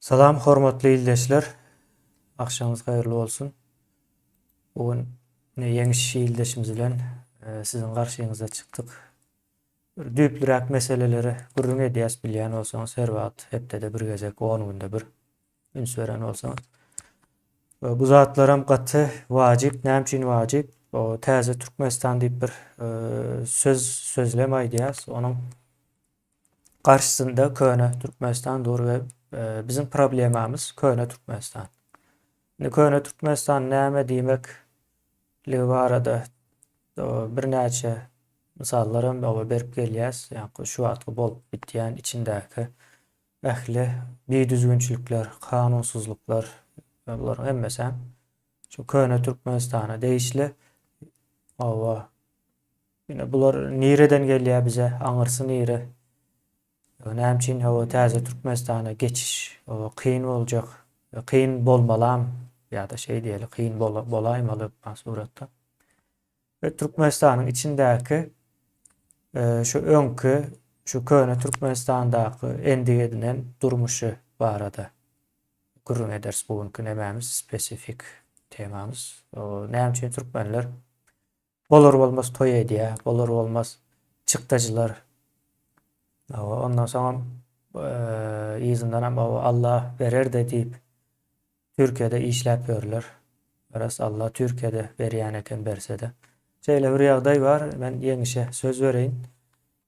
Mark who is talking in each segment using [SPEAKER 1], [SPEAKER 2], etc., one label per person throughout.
[SPEAKER 1] Salam hormatly ildeşler. Akşamınız hayırlı olsun. Bugün ýeňi ildeşimiz bilen sizin garşyňyza çykdyk. Bir düýpliräk meseleleri gürrüň edýäs bilýän bolsaňyz her wagt hepde bir gezek 10 günde bir üns beren bolsaňyz. Bu zatlaram gaty wajyp, näme wajyp? O täze Türkmenistan diýip bir sözlem aýdýas. Onuň garşysynda köne Türkmenistan dur we bizim problemamyz köne Türkmenistan. Köne Türkmenistan näme diýmekligi barada birnäçe misallarym berip gelýäs. Ýani şu wagtky bolup bitýän içindäki ähli beýdüzgünçilikler, kanunsuzluklar bular hemmesi şu köne Türkmenistana değişli. Owa ýene bular nireden gelýär bize aňyrsy nire. Näme üçin o täze Türkmenistana geçiş kyn boljak, kyn bolmalam ýa-da diýeli kyn bolaýmaly suratda. Ve Türkmenistanyň içindäki şu öňkü şu köne Türkmenistandaky endig edilen durmuşy barada gürrüň ederiz bugünkü nämämiz spesifik temamız. Näme üçin türkmenler bolar bolmaz toý edýär, bolar bolmaz çykdagylar. Ondan soň ýyzyndan hem Allah berer de diýip Türkiýede işläp ýörler. Beres Allah Türkiýede berýän eken berse de. Şeýle bir ýagdaý bar. Men ýeňişe söz bereýin.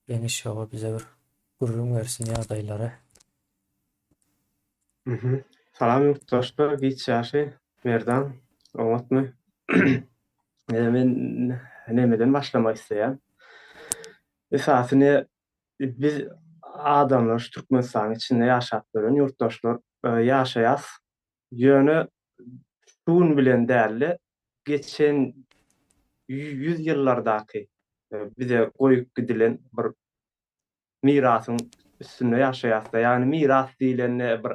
[SPEAKER 1] Ýeňiş bize bir gurrun bersin ýagdaýlary.
[SPEAKER 2] Salam yurtdaşlar, giç ýaşy Merdan, oňatmy. Men nemeden başlamak isleýän. Esasyny biz adamlar şu Türkmenistan içinde ýaşap gören yurtdaşlar ýaşaýas. Ýöne şuun bilen däli geçen 100 ýyllardaky bize goýup gidilen bir mirasyň üstünde ýaşaýas. Ýani miras diýlen bir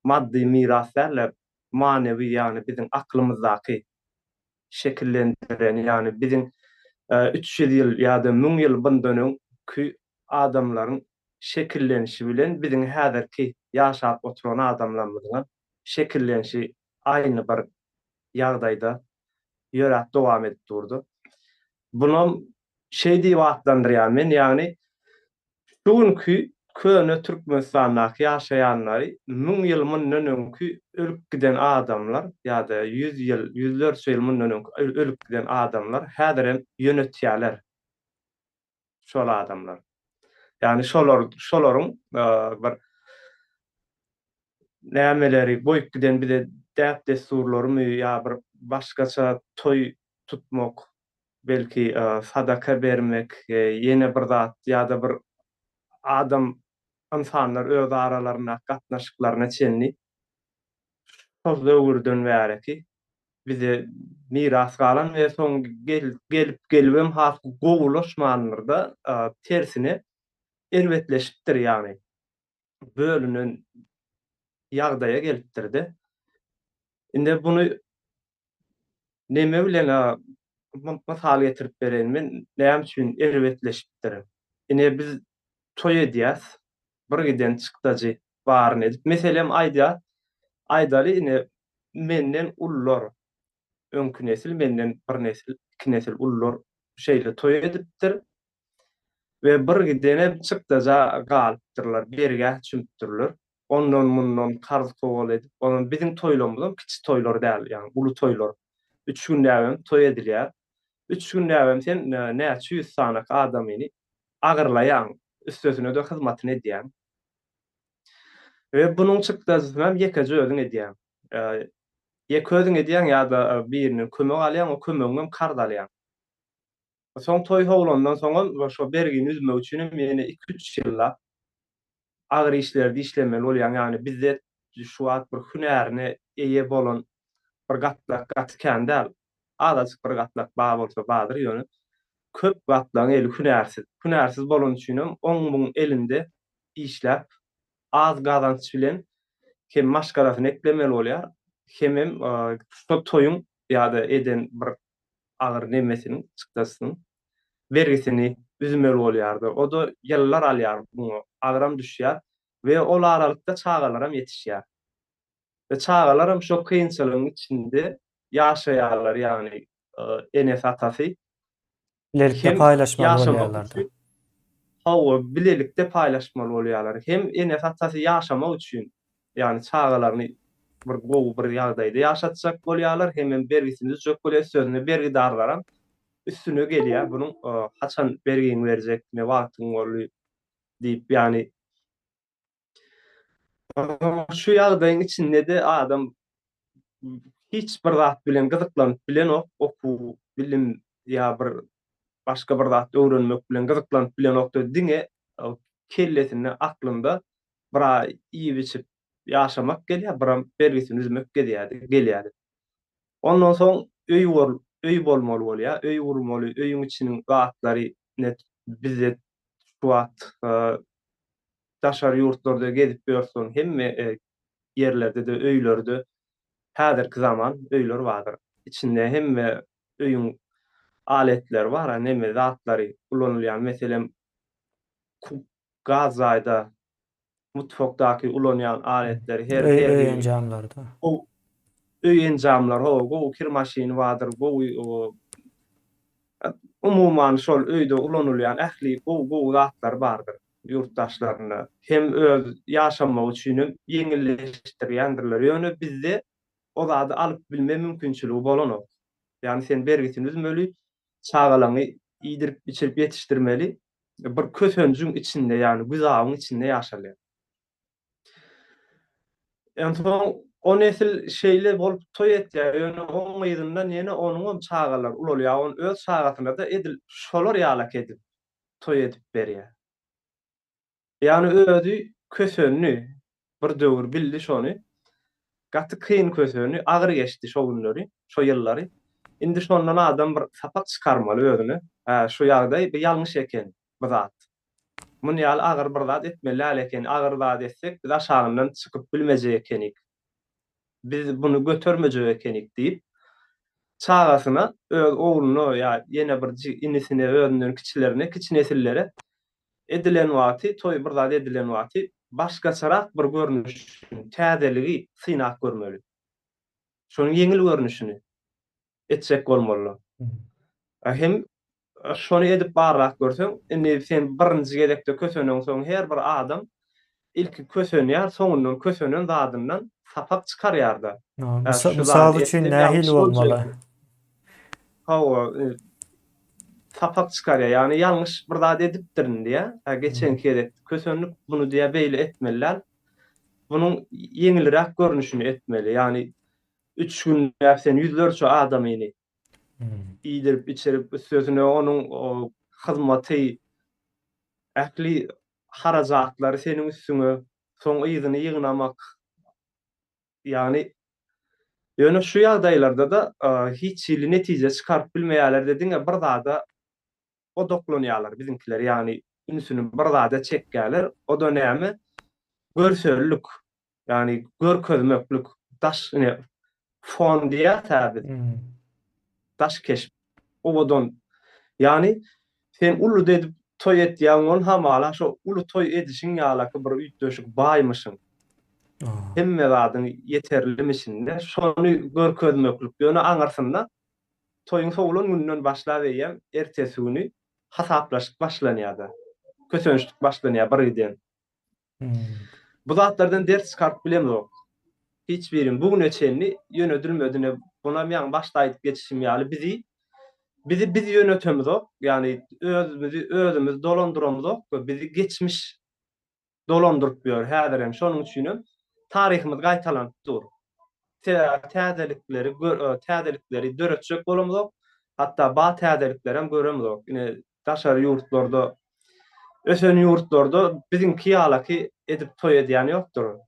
[SPEAKER 2] maddi miras derler, manevi ýani bizim aklymyzdaky şekillendiren ýani bizim 300 ýyl ýa-da 1000 ýyl bundan adamlaryň şekillenişi bilen bizim häzirki ýaşap oturan adamlarymyzyň şekillenişi aýny bir ýagdaýda ýöräp dowam edip durdy. Bunu diýip atlandyrýan men, ýani bugünkü köne Türkmenistandaky ýaşaýanlary 1000 ýyl mundan öňkü ölüp giden adamlar ýa-da 100 ýyl, 104 ýyl mundan öňkü ölüp giden adamlar häzirem ýönetýärler. Şol adamlar. Ýani şolaryň bir nämeleri goýup giden bize däp desturlary ýa bir başgaça toý tutmak, belki sadaka bermek, ýene bir zat ýa-da bir adam insanlar öz aralaryna gatnaşyklaryna çenli şol döwürden bäreki bize miras galan we soň gelip has gowulaşmanlarda tersine elbetleşipdir ýani. Bölünen ýagdaýa gelipdirdi. Inde bunu neme bilen masal getirip bereýin men, näme üçin elbetleşipdir. Ine biz toý edýäs, bir giden çykdagy baryn edip, meselem aýdaly ine menden ullar, öňkü nesil menden bir nesil, iki nesil ullar şeýle toý edipdir we bir gidene çykdaja galypdyrlar, berge çümüpdirler. Ondan mundan karz towal edip, onun bizim toýlarymyzdan kiçik toýlar däl, ýani ulu toýlar. 3 gün näwem toý edilýär. 3 gün näwem sen näçe ýüz sanaky adamyny agyrlaýan, üstesine de hyzmatyny edýän. Ve bunuň çykdasyny hem ýekeje özüň edýän. Ýeke özüň edýän ýa-da birini kömek alýan, o kömeginem karz alýan. Soň toý howlandan soň şo bergini üzmek üçin meni 2-3 ýylla agyr işlerde işlemeli bolýan, ýani bizde şu wagt bir hünärine eýe bolan bir gatlak kandal, adaçyk bir gatlak ba bolsa badyr ýöne köp gatlaryň eli hünärsiz. Hünärsiz bolan üçin oň elinde işläp az gazanç bilen hem maşgarasyny eklemeli bolýar, hem şu toýuň ýa-da eden bir agyr nemesini çykdasyny vergisini üzmeli bolýardy. O da ýyllar alýar, bunu agram düşýär we ol aralykda çağalaram ýetişýär. Ve çağalarım şu kıyınçılığın içinde yaşayalar yani enes atası
[SPEAKER 1] Bilelikde
[SPEAKER 2] hem
[SPEAKER 1] paylaşmalı
[SPEAKER 2] yaşamak
[SPEAKER 1] bolýarlardy.
[SPEAKER 2] için hawa bilelikde paylaşmaly bolýarlar. Hem enes atası yaşamak için yani çağalarını bir gowy bir ýagdaýda yaşatjak bolýarlar hem bergisini çok bolýar sözüne bergi darlaram üstüne gelýär. Bunun haçan bergiň berjekine wagtyň bolýar diýip yani şu ýagdaýyň içinde de adam hiç bir zat bilen gyzyklanyp bilenok, oku, bilim ya bir başga bir zat öwrenmek bilen gyzyklanyp bilenokdy diňe kellesinde, aklynda bira iýip içip ýaşamak gelýär, biram bergisini üzmek gelýär. Ondan soň öý bolmaly bolýar, öý gurmaly, öýüň içiniň gatlary net bizde şu wagt daşary ýurtlarda gezip ýörsen hemme yerlerde de öýlerde häzirki zaman öýler bardyr. İçinde hemme öýüň aletleri var, neme zatlary ulanylýan, meselem gaz aýda mutfakdaky ulanýan aletleri her
[SPEAKER 1] Öý
[SPEAKER 2] biri
[SPEAKER 1] encamlarda.
[SPEAKER 2] o öý enjamlar, o kir maşyny bardyr, o umuman şol öýde ulanylýan ähli gowy zatlar bardyr ýurtdaşlaryna. Hem öz ýaşamak üçin ýeňilleşdirýändirler. Ýöne bizde o zady alyp bilme mümkinçiligi bolanok. Yani sen bergisini üzmeli, çağalaňy iýdirip içirip ýetişdirmeli. Bir kösönjüň içinde yani güzagyň içinde ýaşalýar. Entoň o nesil şeýle bolup toý etýär. Ýöne oň ýerinde ýene onuň çağalar ulalýar. On öz çagatyna da edil şolar ýalak edip toý edip berýär. Yani özü kösönni bir döwür bildi şonu. Gaty kyn kösönni agyr geçdi şo günleri, şo ýyllary. Indi şondan adam bir sapak çykarmaly özüne. Şu ýagdaý bir ýalňyş eken bu zat. Mun ýaly agyr bir zat etmeli eken, agyr zat etsek biz aşagyndan çykyp bilmejek ekenik. Biz bunu götürmejek ekenik diýip çagasyna öz ogluny ýa ýene bir inisine özünden kiçilerine, kiçi nesillere edilen wagty, toý bir zat edilen wagty başgaçarak bir görnüş, täzeligi synak görmeli. Şonuň ýeňil görnüşini etjek bolmaly. Hem şonu edip barrak görseň, indi sen birinji gedekde kösönen soň her bir adam ilki kösönýär, soňundan kösönen zadyndan sapak çykarýar-da. Şu zat
[SPEAKER 1] Mysal üçin
[SPEAKER 2] etdim,
[SPEAKER 1] nähil
[SPEAKER 2] ýalňyş
[SPEAKER 1] bolmaly?
[SPEAKER 2] boljak. Hawa sapak çykarýar, ýani ýalňyş bir zat edipdirin diýe. Geçenki edip kösönlük bunu diýe beýle etmeliler. Bunun ýeňilrek görnüşini etmeli. Ýani 3 gün sen yüzlerçe adamyny iýdirip içirip sözüne onuň hyzmaty ähli harajatlary seniň üstüňe soň ýygyny ýygnamak ýani ýöne şu ýagdaýlarda da hiç ýyly netije çykaryp bilmeýärler dediňe bir zada odaklanýarlar bizimkiler ýani ünsüni bir zada çekýärler. O da näme? Görsellük ýani görkezmeklik daş fon diýär tabi. Daş keşf. Owadan yani sen ulu dedip toy etýän ol hamala şo ulu toy edişiň ýalaky bir üýtdöşük baýmyşyň. Hemme zadyň yeterlimişinde şonu görkezmeklik ýöne aňarsynda toyuň sowulan günden başlap eýem ertesi güni hasaplaşyk başlanýar-da. Kösönçlik başlanýar bir ýerden. Bu zatlardan ders çykaryp bilemok. Hiç birim bugüne çenli ýönedilmedine buna men başda aýdyp geçişim ýaly bizi yönetemizok. Yani özümüz dolandıramızok. Bizi geçmiş dolandyryp ýör. Häzir hem şonuň üçin taryhymyz gaýtalanıp dur. Täzelikleri döretjek bolamyzok. Hatda ba täzelikleri hem göremizok. Ine daşary ýurtlarda, ösen ýurtlarda bizimki ýalaky edip toý edýän ýokdur.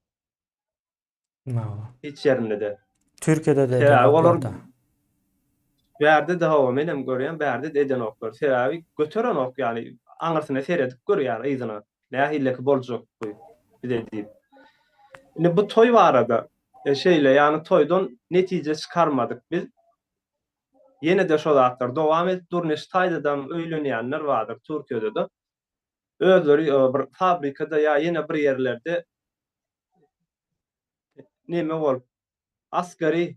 [SPEAKER 2] Hiç ýerinde de.
[SPEAKER 1] Türkiýede de eden oklarda.
[SPEAKER 2] Bärde de hawa menem görýän bärde de eden oklar. Sebäbi götüren ok ýani aňyrsyna seredip görýär ýygyna. Nähilleki boljak bu bide diýip. Indi bu toy barada şeýle ýani toýdan netije çykarmadyk biz. Ýene de şol zatlar dowam edip durmuş taýdadan öýlenýänler bardyr Türkiýede de. Özleri bir fabrikada ýa ýene bir ýerlerde neme bolup asgari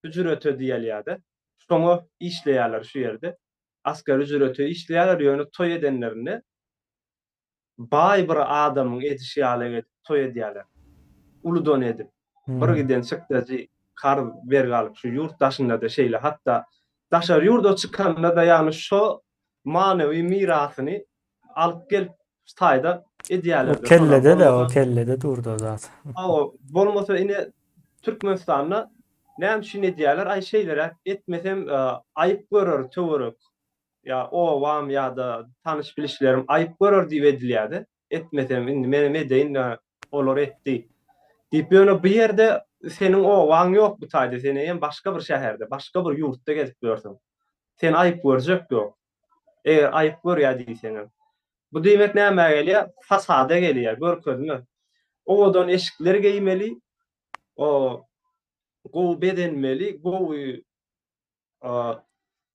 [SPEAKER 2] ücret ödiýelýärdi. Şoňa işleýärler şu ýerde. Asgari ücreti işleýärler ýöne toý edenlerini baý bir adamyň edişi ýaly toý edýärler. Uludan edip. Bir
[SPEAKER 1] Hmm.
[SPEAKER 2] giden çykdyjy kar berg alyp şu ýurt daşynda da şeýle hatda daşar ýurda çykanda da ýani şo manevi mirasyny alyp gelip taýda edýärler de şolar
[SPEAKER 1] O
[SPEAKER 2] bolmasa
[SPEAKER 1] kellede durdu o zaten.
[SPEAKER 2] bolmasa ine Türkmenistanda näme şi edýärler ay şeýlere etmesem aýyp görür töwerek ya o wam ýa-da tanış bilişlerim aýyp görür diýip edilýärdi. Etmesem indi meni medeýin olar etdi. Diýip ýöne bir ýerde seniň o waň ýok bu taýda seni hem başga bir şäherde, başga bir ýurtda gezip görsen. Sen aýyp görjek ýok. Eger aýyp görýär diýsen. Bu diýmek näme gelýär? Fasada gelýär, görkezme. Owadan eşikler geýmeli, o gowy bedenmeli, gowy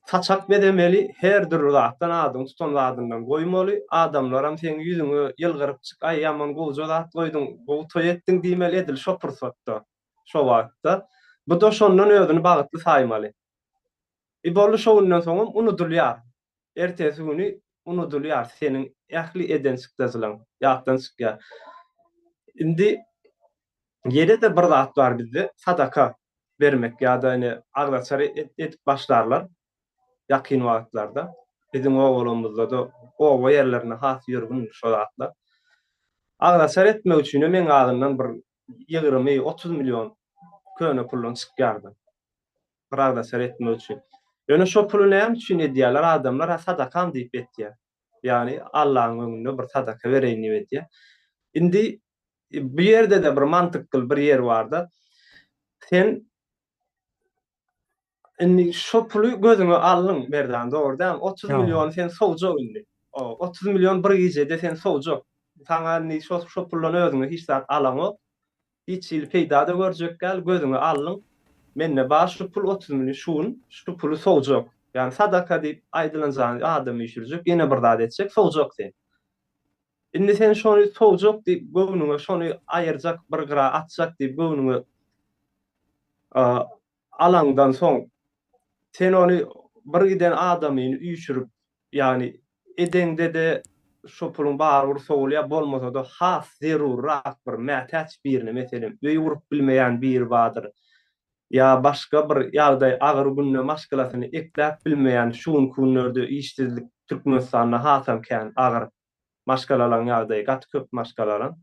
[SPEAKER 2] saçak bedemeli, her bir zatdan adam tutan zadyndan goýmaly, adamlar hem seň ýüzüňe ýylgyryp çyk, ay ýaman gowy zat goýdyň, gowy toý etdiň diýmeli edil şo pursatda, şo wagtda. Bu da şondan özüni bagtly saýmaly. Bolly şoňundan soň unudulýar. Ertesi güni unudulýar seniň ähli eden çykdysylaň, ýatdan çykýar. Indi ýerde de bir zat bar bizde, sadaka bermek ýa-da ine agdaçary etip başlarlar. Ýakyn wagtlarda. Bizim oğlumuzda da o yerlerine has ýörgün şo zatlar. Agdaçar etmek üçin men agyndan bir 20-30 milyon köne pullun çykýardy. Bir agdaçar etmek üçin. Ýöne şo pulu näme üçin edýärler adamlar sadakam diýip etýär. Ýani Allahyň öňünde bir sadaka bereýin diýip etýär. Indi bu ýerde de bir mantykly bir ýer barda. Sen indi şo puly gözüňe allyň berdan dogrudan 30
[SPEAKER 1] Ýa.
[SPEAKER 2] milyon sen sowjak indi. O 30 milyon bir gijede sen sowjak. Saňa ni şo pullany özüňe hiç zat alaňok. Hiç ýyl peýda da görjek gal gözüňe allyň. Menne baş şu pul 30 milyon şuun, şu pulu sowjak. Yani sadaka diýip aýdylanjak adamy ýişirjek, ýene bir zat etjek, sowjak sen. Indi sen şonu sowjak diýip göwnüňe şonu aýyrjak, bir gyra atjak diýip göwnüňe alaňdan soň sen onu bir giden adamyny üýşürip, ýani edende de şo pulun baryr sowulýar bolmasa da has zerurat bir mätäç birini meselem öý urup bilmeýän bir badyr. Ya başga bir ýagdaý agyr günne maşgalasyny ekläp bilmeýän şuň günlerde işsizlik Türkmenistanda hasam kän agyr maşgalalan ýagdaý gat köp maşgalalan.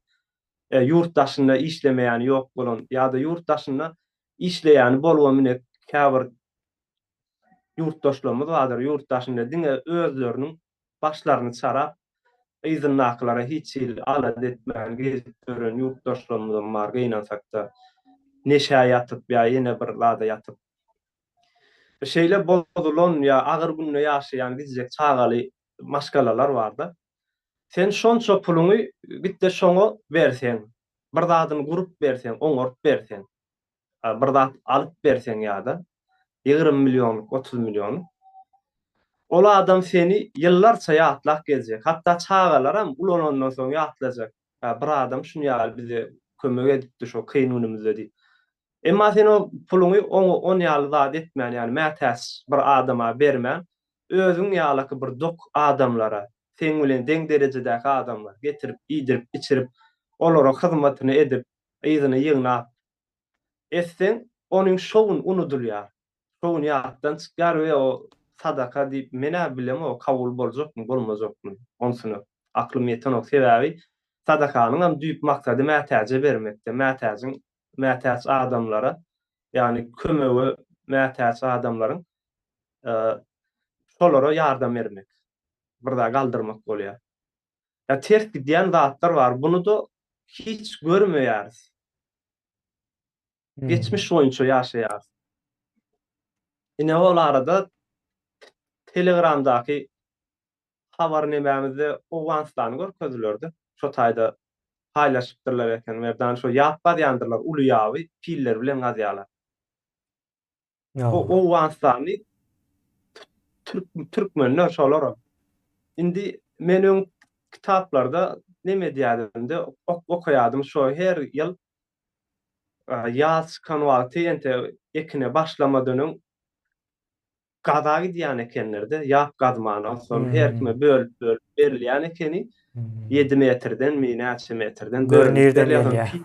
[SPEAKER 2] Ýurt daşynda işlemeýän ýok bolan ýa-da ýurt daşynda işleýän bolmagyny käbir ýurtdaşlarymyz bardyr. Ýurt daşynda diňe özleriniň başlaryny çarap yzyň naklara hiç ýyl alat etmän gezip gören ýurtdaşlarymyz bar gynansak da neşe ýatyp ýa ýene bir lada ýatyp şeýle bozulan ýa agyr günne ýaşaýan bizjek çagaly maşgalalar barda. Sen şonça puluny bitde şoňa bersen, bir zadyny gurup bersen, oňaryp bersen, bir zat alyp bersen ýa-da 20 milyon, 30 milyon. Ola adam seni ýyllarça ýatlak gezjek. Hatda çagalaram ulanandan soň ýatlajak. Bir adam şunu ýaly bize kömek edipdi şo kyn günümizde diýip. Emma sen o puluny on ýaly zat etmän, ýani mätäç bir adama bermän, özüň ýalyky bir dok adamlara, sen bilen deň derejedäki adamlar getirip, iýdirip, içirip, olara hyzmatyny edip, ýygyny ýygnap etsen, onuň şowun unudulýar. Şowun ýatdan çykýar we o sadaka diýip mene bilem o kabul boljakmy, bolmajakmy, onsyny aklym ýeten ok sebäbi sadakanyň hem düýp maksady mätäçe bermekde, mätäç adamlara, ýani kömegi mätäç adamlaryň şolara ýardam bermek, birde galdyrmak bolýar. Ya ters gidýän zatlar bar, bunu da hiç görmeýäris.
[SPEAKER 1] Hmm.
[SPEAKER 2] Geçmiş boýunça ýaşaýar. Ine ol arada Telegramdaky habar nemämizde owanslarny görkezlerdi. Şo taýda paylaşypdyrlar eken, merdan şo ýapbar ýandyrlar, uly ýaby piller bilen gazýarlar. O
[SPEAKER 1] Ýa.
[SPEAKER 2] owanslarny türkmenler şolara. Indi meniň kitaplarda neme diýärdi okuýardym şo her ýyl Ýaz çykan wagty ente ekine başlamadan öň gaza gidýän ekenler-de, ýap gazmana son her kime
[SPEAKER 1] Hmm.
[SPEAKER 2] bölüp berilýän ekeni
[SPEAKER 1] Hmm.
[SPEAKER 2] 7 metrden mi näçe metrden bölünip
[SPEAKER 1] Görnirden
[SPEAKER 2] berilýän.
[SPEAKER 1] gelýär.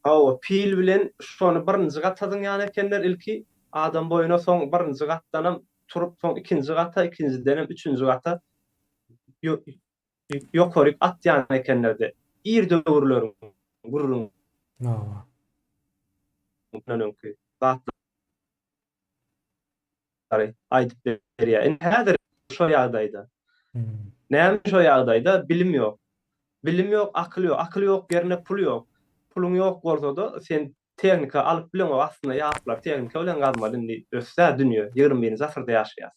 [SPEAKER 2] O pil bilen şonu birinji gatadyň ýany ekenler ilki adam boyuna soň birinji gatdanam turup soň ikinji gata, ikincidenem üçüncü gata yo ýokaryk atýan ekenler-de. Ir döwürleriň gurulmagy
[SPEAKER 1] Hawa.
[SPEAKER 2] öňki zatlary aýdyp berýär. Indi häzir şo ýagdaýda.
[SPEAKER 1] Hmm.
[SPEAKER 2] Näme şo ýagdaýda bilim ýok. Bilim ýok, akyl ýok. Akyl ýok ýerine pul ýok. Puluň ýok bolsa-da sen tehnika alyp bilen o aslynda ýaplar. Tehnika bilen gazmaly indi össä dünýä 21-nji asyrda ýaşaýar.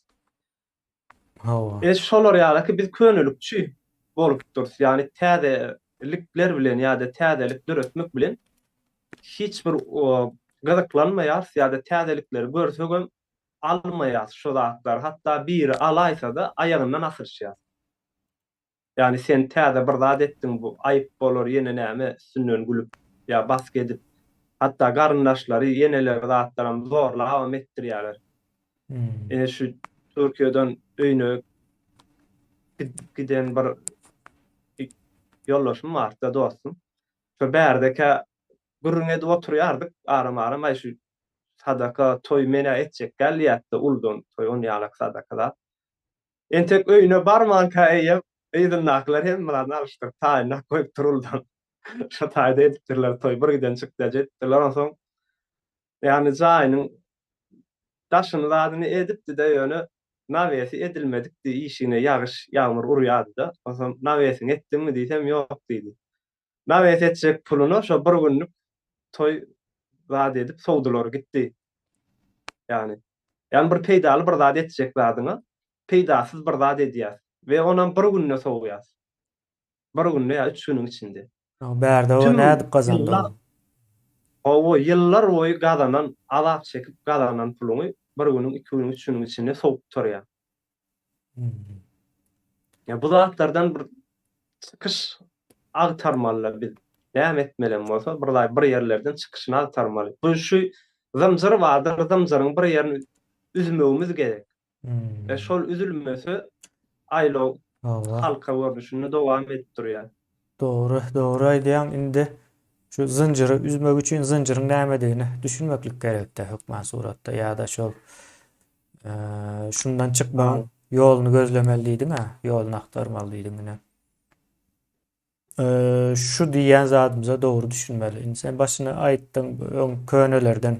[SPEAKER 1] Hawa.
[SPEAKER 2] Şolar ýaly biz könülükçi bolup durýar. Ýani täzelikler bilen ýa-da täzelik döretmek bilen hiç bir gazaklanmaýar ýa-da täzelikleri görsegem almaýar şo zatlar. Hatda biri alaýsa-da aýagyndan asyrşýar. Yani sen täze bir zat etdiň bu aýyp bolar ýene näme üstünden gülüp ýa bask edip hatta garyndaşlary ýeneler zatlaram zorla awam etdirýärler.
[SPEAKER 1] Hmm.
[SPEAKER 2] Şu Türkiýeden öýüne giden bir ýollaşym bar-da dostum. Şo bärdeke gürrüň edip oturýardyk, aram-aram aý şu sadaka toy mene etjek gelýärdi uldan toy on ýalyk sadakada. Entek öýüne barmanka eýip eýdinaklar hem bilen alışdyk taýyna goýup turuldan. Şo taýda edipdirler toy bir giden çykdy jetdiler onsoň ýani jaýynyň daşyny zadyny edipdi-de ýöne nawesi edilmedikdi işine ýagyş ýağmur urýardy-da. Onsoň nawesini etdiňmi diýsem ýok diýdi. Nawes etjek puluny şo bir günlük toy zat edip sowdular gitdi. Yani bir peýdaly bir zat etjek zadyňa peýdasyz bir zat edýär we onam bir günne sowýar. Bir günne ýa 3 güniň içinde.
[SPEAKER 1] Bärde o
[SPEAKER 2] Tüm
[SPEAKER 1] nädip gazandy
[SPEAKER 2] ýyllar
[SPEAKER 1] o?
[SPEAKER 2] o ýyllar boýu gazanan, azap çekip gazanan puluny bir günüň, 2 günüň, 3 güniň içinde sowup turýar.
[SPEAKER 1] Hmm.
[SPEAKER 2] Ya bu zatlardan bir çıkış agtarmalylar biz. Näme etmelen bolsa bir ýerlerden çıkışyny agtarmaly. Bu şu zamjyr bardyr, zamjyryň bir ýerini üzmegimiz gerek.
[SPEAKER 1] Hmm.
[SPEAKER 2] Şol üzülmese aýlaw
[SPEAKER 1] Hawa.
[SPEAKER 2] halka görnüşini dowam etdirýär.
[SPEAKER 1] Doğru, doğru aýdýan. Indi şu zynjyry üzmek üçin zynjyryň nämedigini düşünmeklik gerekde hökmen suratda ýa-da şol şundan çykmagyň ýoluny gözlemelidiň-ha, ýoluny aktarmalydyň. Şu diýen zatymyza dogry düşünmeli. Indi sen başyna aýtdyň öň könelerden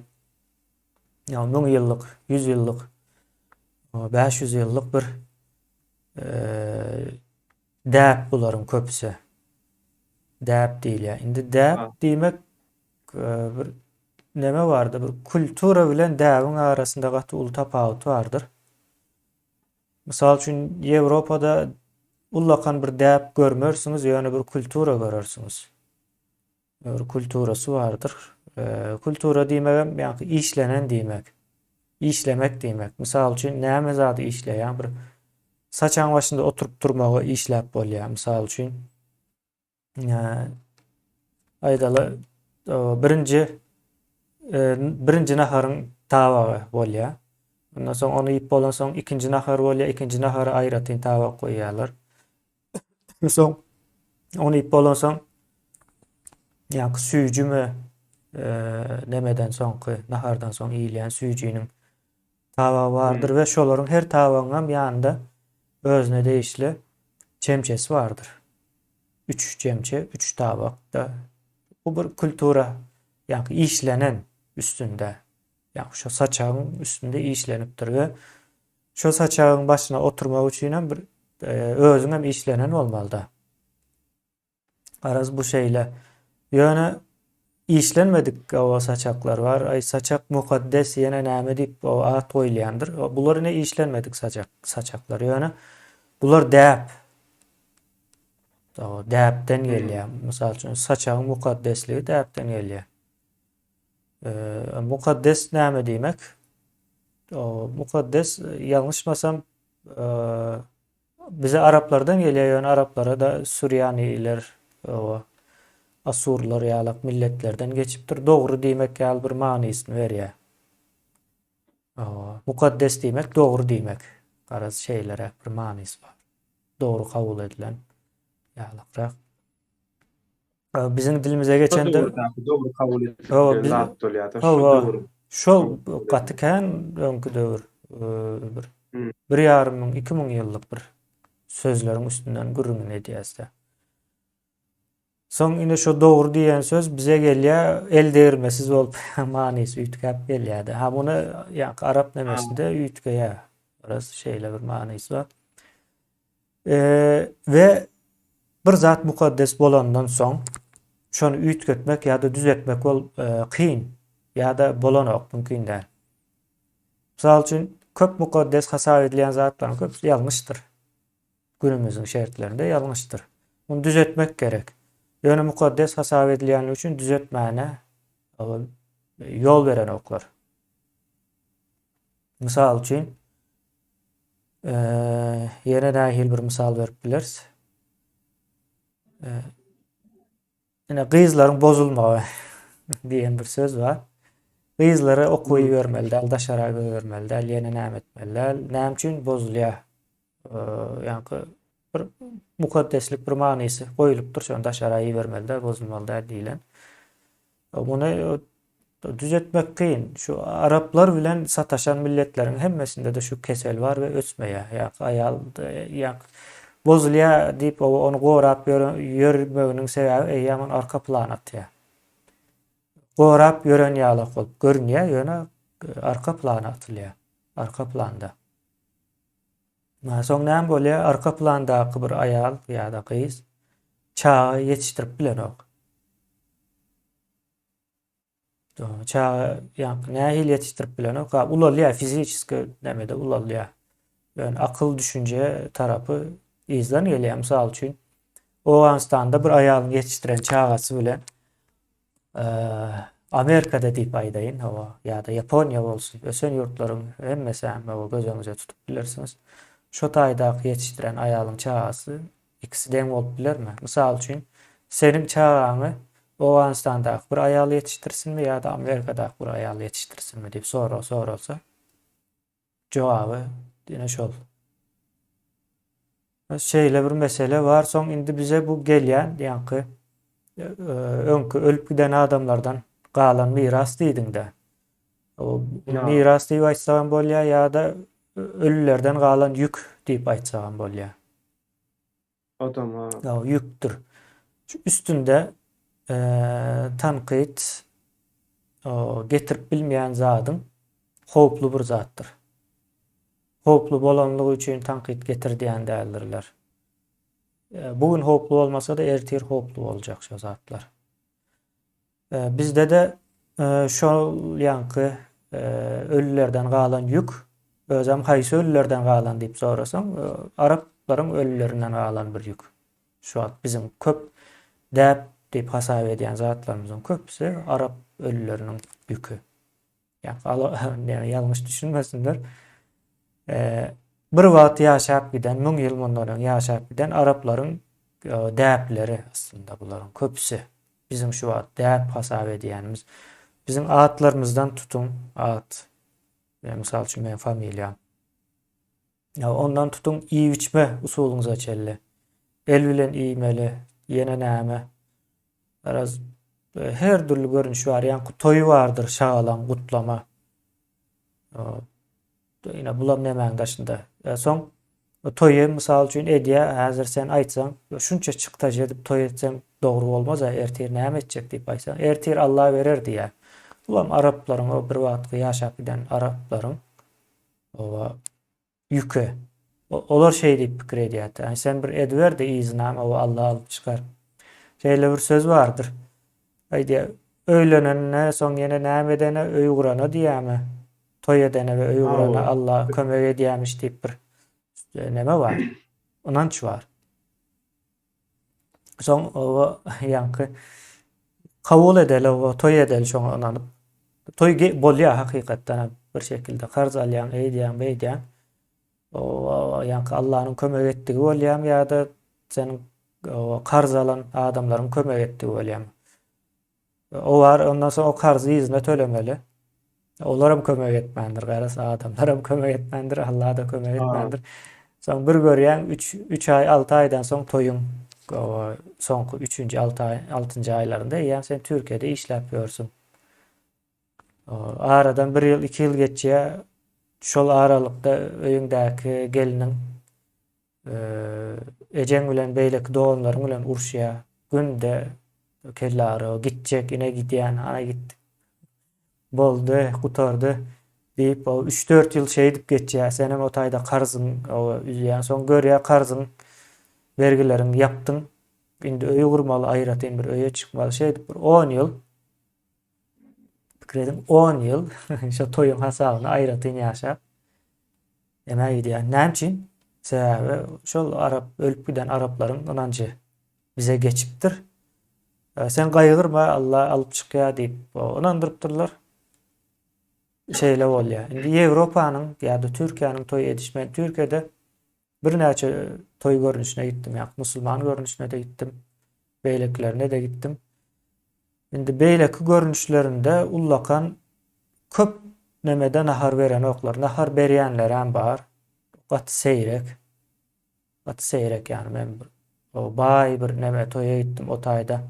[SPEAKER 1] ýa 1000 ýyllyk, 100 ýyllyk, 500 ýyllyk bir däp bularyň köpüse. Däp diýilýär. Indi däp diýmek bir neme bardy? Bir kultura bilen däbiň arasynda gaty uly tapawut bardyr. Mysal üçin Ýewropada ullakan bir däp görmersiňiz, ýöne bir kultura görersiňiz. Bir kulturasy bardyr. Kultura diýmegem ýa-ni işlenen diýmek. İşlemek diýmek. Mysal üçin näme zady işleýän bir saçaň başynda oturup durmagy işläp bolýar. Mysal üçin aýdaly birinji naharyň tabagy bolýar. Ondan soň onu ýyp bolan soň ikinji nahar bolýar, ikinji nahary aýratyn tabak goýýarlar. Soň onu ýyp bolan soň ýa-ni süýjümi nemeden soňky nahardan soň iýilýän süýjüniň tabagy bardyr we şolaryň her tabagynyň ýanynda özüne değişli çemçesi bardyr. 3 çemçe, 3 tabakda. Bu bir kultura, ýa-ni işlenen üstünde. Ýa-ni şo saçagyň üstünde işlenipdir we şo saçagyň başyna oturmak üçin bir özüň hem işlenen bolmaly-da. Araz bu şeýle ýöne işlenmedik o saçaklar var. Ay saçak mukaddes ýene näme diýip o at goýulýandyr. Bular ine işlenmedik saçaklar ýöne bular däp. O däpden gelýär. Mysal üçin saçagyň mukaddesligi däpden gelýär. Mukaddes näme diýmek? O mukaddes ýalňyşmasam bize Araplardan gelýär. Ýöne Araplara da Süryaniler o Asurlar ýalak milletlerden geçipdir. Dogry diýmek ýaly bir manysyny berýär. Mukaddes diýmek dogry diýmek. Garaz şeýlere bir manysy bar. Dogry kabul edilen ýalakrak. Bizim dilimize
[SPEAKER 2] Şu
[SPEAKER 1] geçende
[SPEAKER 2] dogry dogry kabul
[SPEAKER 1] o
[SPEAKER 2] edilen
[SPEAKER 1] biz
[SPEAKER 2] zat bolýar. Şu
[SPEAKER 1] o
[SPEAKER 2] dogry.
[SPEAKER 1] şol gatyken öňkü döwür bir
[SPEAKER 2] Hmm.
[SPEAKER 1] 1,5 2 000 ýyllyk bir sözleriň üstünden gürrüňin edýäsde. Soň ine şu dogry diýen söz bize gelýär el değirmesiz bolup manysy üýtgäp gelýärdi. Ha bunu ýa arap nemesinde üýtgeýär. Biraz şeýle bir manysy bar. Ve bir zat mukaddes bolandan soň şonu üýtgetmek ýa-da düzeltmek bol kyn ýa-da bolanok mümkin däl. Misal üçin köp mukaddes hasap edilen zatlaryň köpüsi ýalňyşdyr. Günümüziň şertlerinde ýalňyşdyr. Bunu düzeltmek gerek. Ýöne mukaddes hasap edilen üçin düzeltmäne ýol beren oklar. Misal üçin ýene nähil bir misal berip bileriz. Ine gyzlaryň bozulmagy diýen bir söz bar. Gyzlary okuwy bermeliler, daşara bermeliler, ýene näme etmeliler, näme üçin bozulýar. Ýa-ni bir mukaddeslik bir manysy goýulypdyr, şonu daşara bermeliler, bozulmalylar diýilen. Bunu düzeltmek kyn. Şu Araplar bilen sataşan milletleriň hemmesinde de şu kesel bar we ösmeýär. Ýa aýal ýa bozulýar diýip onu gorap ýörmeginiň sebäbi eýaman arka plan atýar. Gorap ýören ýalak bolup görünýär, ýöne arka plan atylýar. Arka planda. Soň näme bolýar? Arka plandaky bir aýal ýa-da gyz çağı ýetişdirip bilenok. Çağı nähil ýetişdirip bilenok? Ulalýar, fiziski nämede ulalýar. Yani akıl düşünce tarapy izlen gelýär. Misal üçin Owganistanda bir aýalyň ýetişdiren çağasy bilen Amerikada diýip aýdaýyn, ýa-da Ýaponiýa bolsun, ösen ýurtlaryň hemmesi göz öňüňizde tutup bilersiňiz. Şo taýdaky ýetişdiren aýalyň çağasy ikisi deň bolup bilermi? Misal üçin seniň çağaňy Owganistandaky bir aýal ýetişdirsinmi ýa-da Amerikadaky bir aýal ýetişdirsinmi diýip sorulsa jogaby ine şol. Şeýle bir mesele bar. Soň indi bize bu gelýän ýa-ni öňkü ölüp giden adamlardan galan miras diýdiň-de. O miras diýip aýtsam bolýar ýa-da ölülerden galan ýük diýip aýtsam bolýar.
[SPEAKER 2] Adam
[SPEAKER 1] Ýüktür. Şu üstünde tanqid getirip bilmeýän zadyň howplu bir zatdyr. Howplu bolanlygy üçin tanqid getirdiýän däldirler. Bugün howplu bolmasa da ertir howplu boljak şu zatlar. Bizde de şol ýanky ölülerden galan ýük özüm haýsy ölülerden galan diýip sorasaň Araplaryň ölülerinden galan bir ýük. Şu an bizim köp däp diýip hasap edýän zatlarymyzyň köpüsi Arap ölüleriniň ýükü. Yani ýalňyş düşünmesinler. Bir wagt ýaşap giden, 1000 ýyl mundan ýaşap giden Araplaryň däpleri aslında bularyň köpüsi. Bizim şu wagt däp hasap edýänimiz, bizim atlarymyzdan tutun, at. Misal üçin men familiýam. Ondan tutun iý içme usulyňyza çelli. El bilen iýmeli, ýene näme. Biraz her türlü görünüş bar. Ýani toý bardyr, şagalan, gutlama. Ýene bular nämeň daşynda. Soň toýy misal üçin edýär, häzir sen aýtsaň, şunça çykta jedip toý etsem dogry bolmaz, ertir näme etjek diýip aýtsaň, ertir Allah berer diýär. Bular Araplaryň o bir wagtky ýaşap giden Araplaryň ýükü. Olar şeý diýip pikir edýär. Sen bir edwer de iznam o Allah alyp çykar. Şeýle bir söz bardyr. Aýdy öýlenene soň ýene näme edene öý gurana diýämi? Toý edene we öý gurana Allah kömek edýärmiş diýip bir näme bar? Onanç bar. Soň o ýanky kabul edeli, o toý edeli şoňa onanyp. Toý bolýar hakykatdan bir şekilde karz alýan, beýdýän. O ýanky Allahyň kömek etdigi bolýarmy ýa-da senin o karz alan adamların kömek ettiği bolýar. O var, ondan sonra o karzı yüzüne tölemeli. Olaram kömek etmendir, garasa adamlaram kömek etmendir, Allah da kömek
[SPEAKER 2] Ha,
[SPEAKER 1] etmendir. Son bir görýän 3 ay 6 aydan soň toyun soňky 3-nji 6-njy aýlarynda ýa sen Türkiýede işläp ýörsüň. Aradan 1 ýyl 2 ýyl geçýär. Şol aralykda öýüňdäki geliniň ejeň bilen beýleki doganlaryň bilen urşýar. Günde kellary gitjek, ine gidýän, ana gitdi. Boldy, gutardy diýip 3-4 ýyl şey edip geçýär. Senem o taýda karzyň üzýän soň görýär karzyň vergilerini yapdyň. Indi öýe gurmaly, aýratyn bir öýe çykmaly şey edip bir 10 ýyl pikirdim 10 ýyl şo toýun hasabyny aýratyn ýaşap emäk edýär. Näçin? Sebäbi şol Arap ölüp giden Araplaryň ynanjy bize geçipdir. Sen gaýgyrma, Allah alyp çykýar diýip ynandyrypdyrlar. Şeýle bolýar. Indi Ýewropanyň ýa-da Türkiýanyň toý edişmeni Türkiýede bir näçe toý görnüşine gitdim. Ýa musulman görnüşine de gittim. Beýleklerine de gittim. Indi beýleki görnüşlerinde ullakan köp nemede nahar beren oklar. Nahar berýänler hem bar. Gaty seýrek. Gaty seýrek ýani men o baý bir neme toýa gitdim o taýda.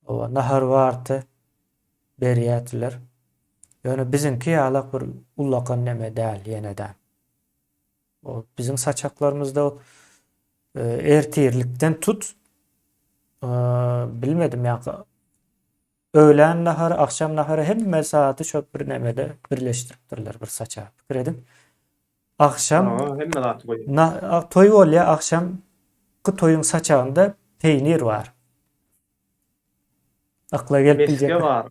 [SPEAKER 1] O nahar barty berýärdiler. Yani bizimki ýalak bir ullakan neme däl ýeneden. O bizim saçaklarımızda o ertirlikten tut bilmedim ya öğlen naharı, akşam naharı hemme saati şop bir nemede birleştiripdirler bir saça. Pikir edin. Akşam
[SPEAKER 2] hemme zat goýup.
[SPEAKER 1] toy bolýar, akşam toyun saçağında peynir var. Akla gelip bilecek.
[SPEAKER 2] Meske var.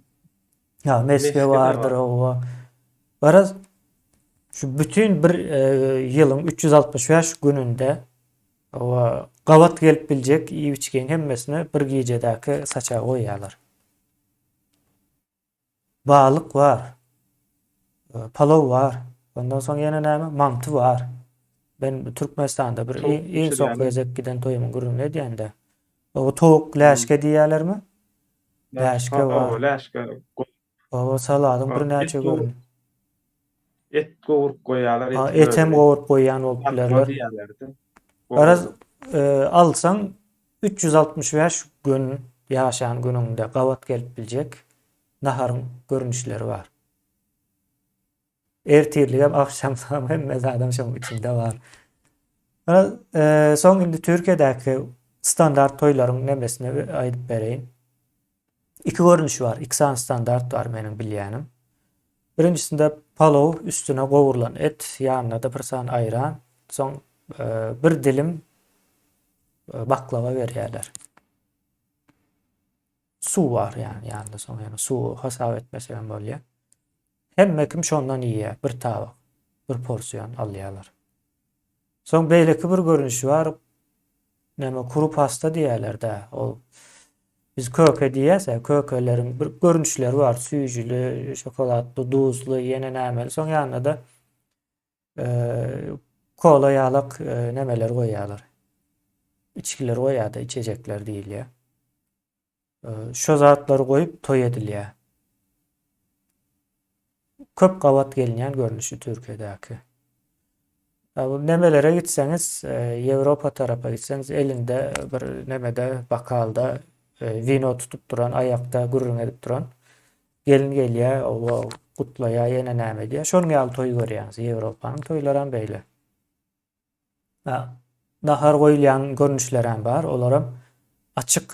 [SPEAKER 1] Ya meske
[SPEAKER 2] Meske de
[SPEAKER 1] vardır
[SPEAKER 2] var.
[SPEAKER 1] o. Baraz şu bütün bir yılın 365 gününde o gavat gelip bilecek iyi içken hemmesini bir gecedeki saça koyarlar. Balık var. Palov var. Ondan sonra yine näme? Mantı var. Ben Türkmenistan'da bir
[SPEAKER 2] Tavuk
[SPEAKER 1] en
[SPEAKER 2] pişir
[SPEAKER 1] son
[SPEAKER 2] yani.
[SPEAKER 1] gezek giden toyumun gurruna diýende. O tavuk läşke diýerler mi? Läşke var.
[SPEAKER 2] Läşke.
[SPEAKER 1] O saladyň bir näçe görün.
[SPEAKER 2] Et gowurup goýarlar.
[SPEAKER 1] Et hem gowurup goýýan bolup bilerler. Araz alsaň 365 gün ýaşan günüňde gawat gelip biljek naharyň görnüşleri var. Ertirlik hem akşam hemme adam şoň içinde var. Soň indi Türkiýedäki standart toýlaryň nemesine aýdyp bereýin. İki görnüşi var. İki standart var meniň bilýänim. Birincisinde palov, üstüne govurulan et, ýanyna da bir san aýran, soň bir dilim baklava berýärler. Su var ýanynda soň su hasap etmese hem bolýar. Hemme kim şondan ýýär, bir tabak, bir porsiýon alýarlar. Soň beýleki bir görnüşi var. Näme kuru pasta diýerler-de. O biz köke diýäse, kökeleriň bir görnüşleri var. Süýjüli, şokoladly, duzly, ýene nämeli. Soň ýanyna da kola ýalyk nemeler goýýarlar. İçkiler goýýar da, içejekler diýil ýa. Şo zatlary goýup toý edilýär. Köp gawat gelinýän görnüşi Türkiýedäki. Bu nemelere gitseňiz, Ýewropa tarapa gitseňiz, elinde bir nemede bakalda vino tutup duran, ayakta gurrun edip duran gelin gelýär, o gutlaýar, ýene näme diýär. Şonuň ýaly toý görýäňiz. Ýewropanyň toýlary hem beýle. Nahar goýulýan görnüşler hem bar. Olaram açyk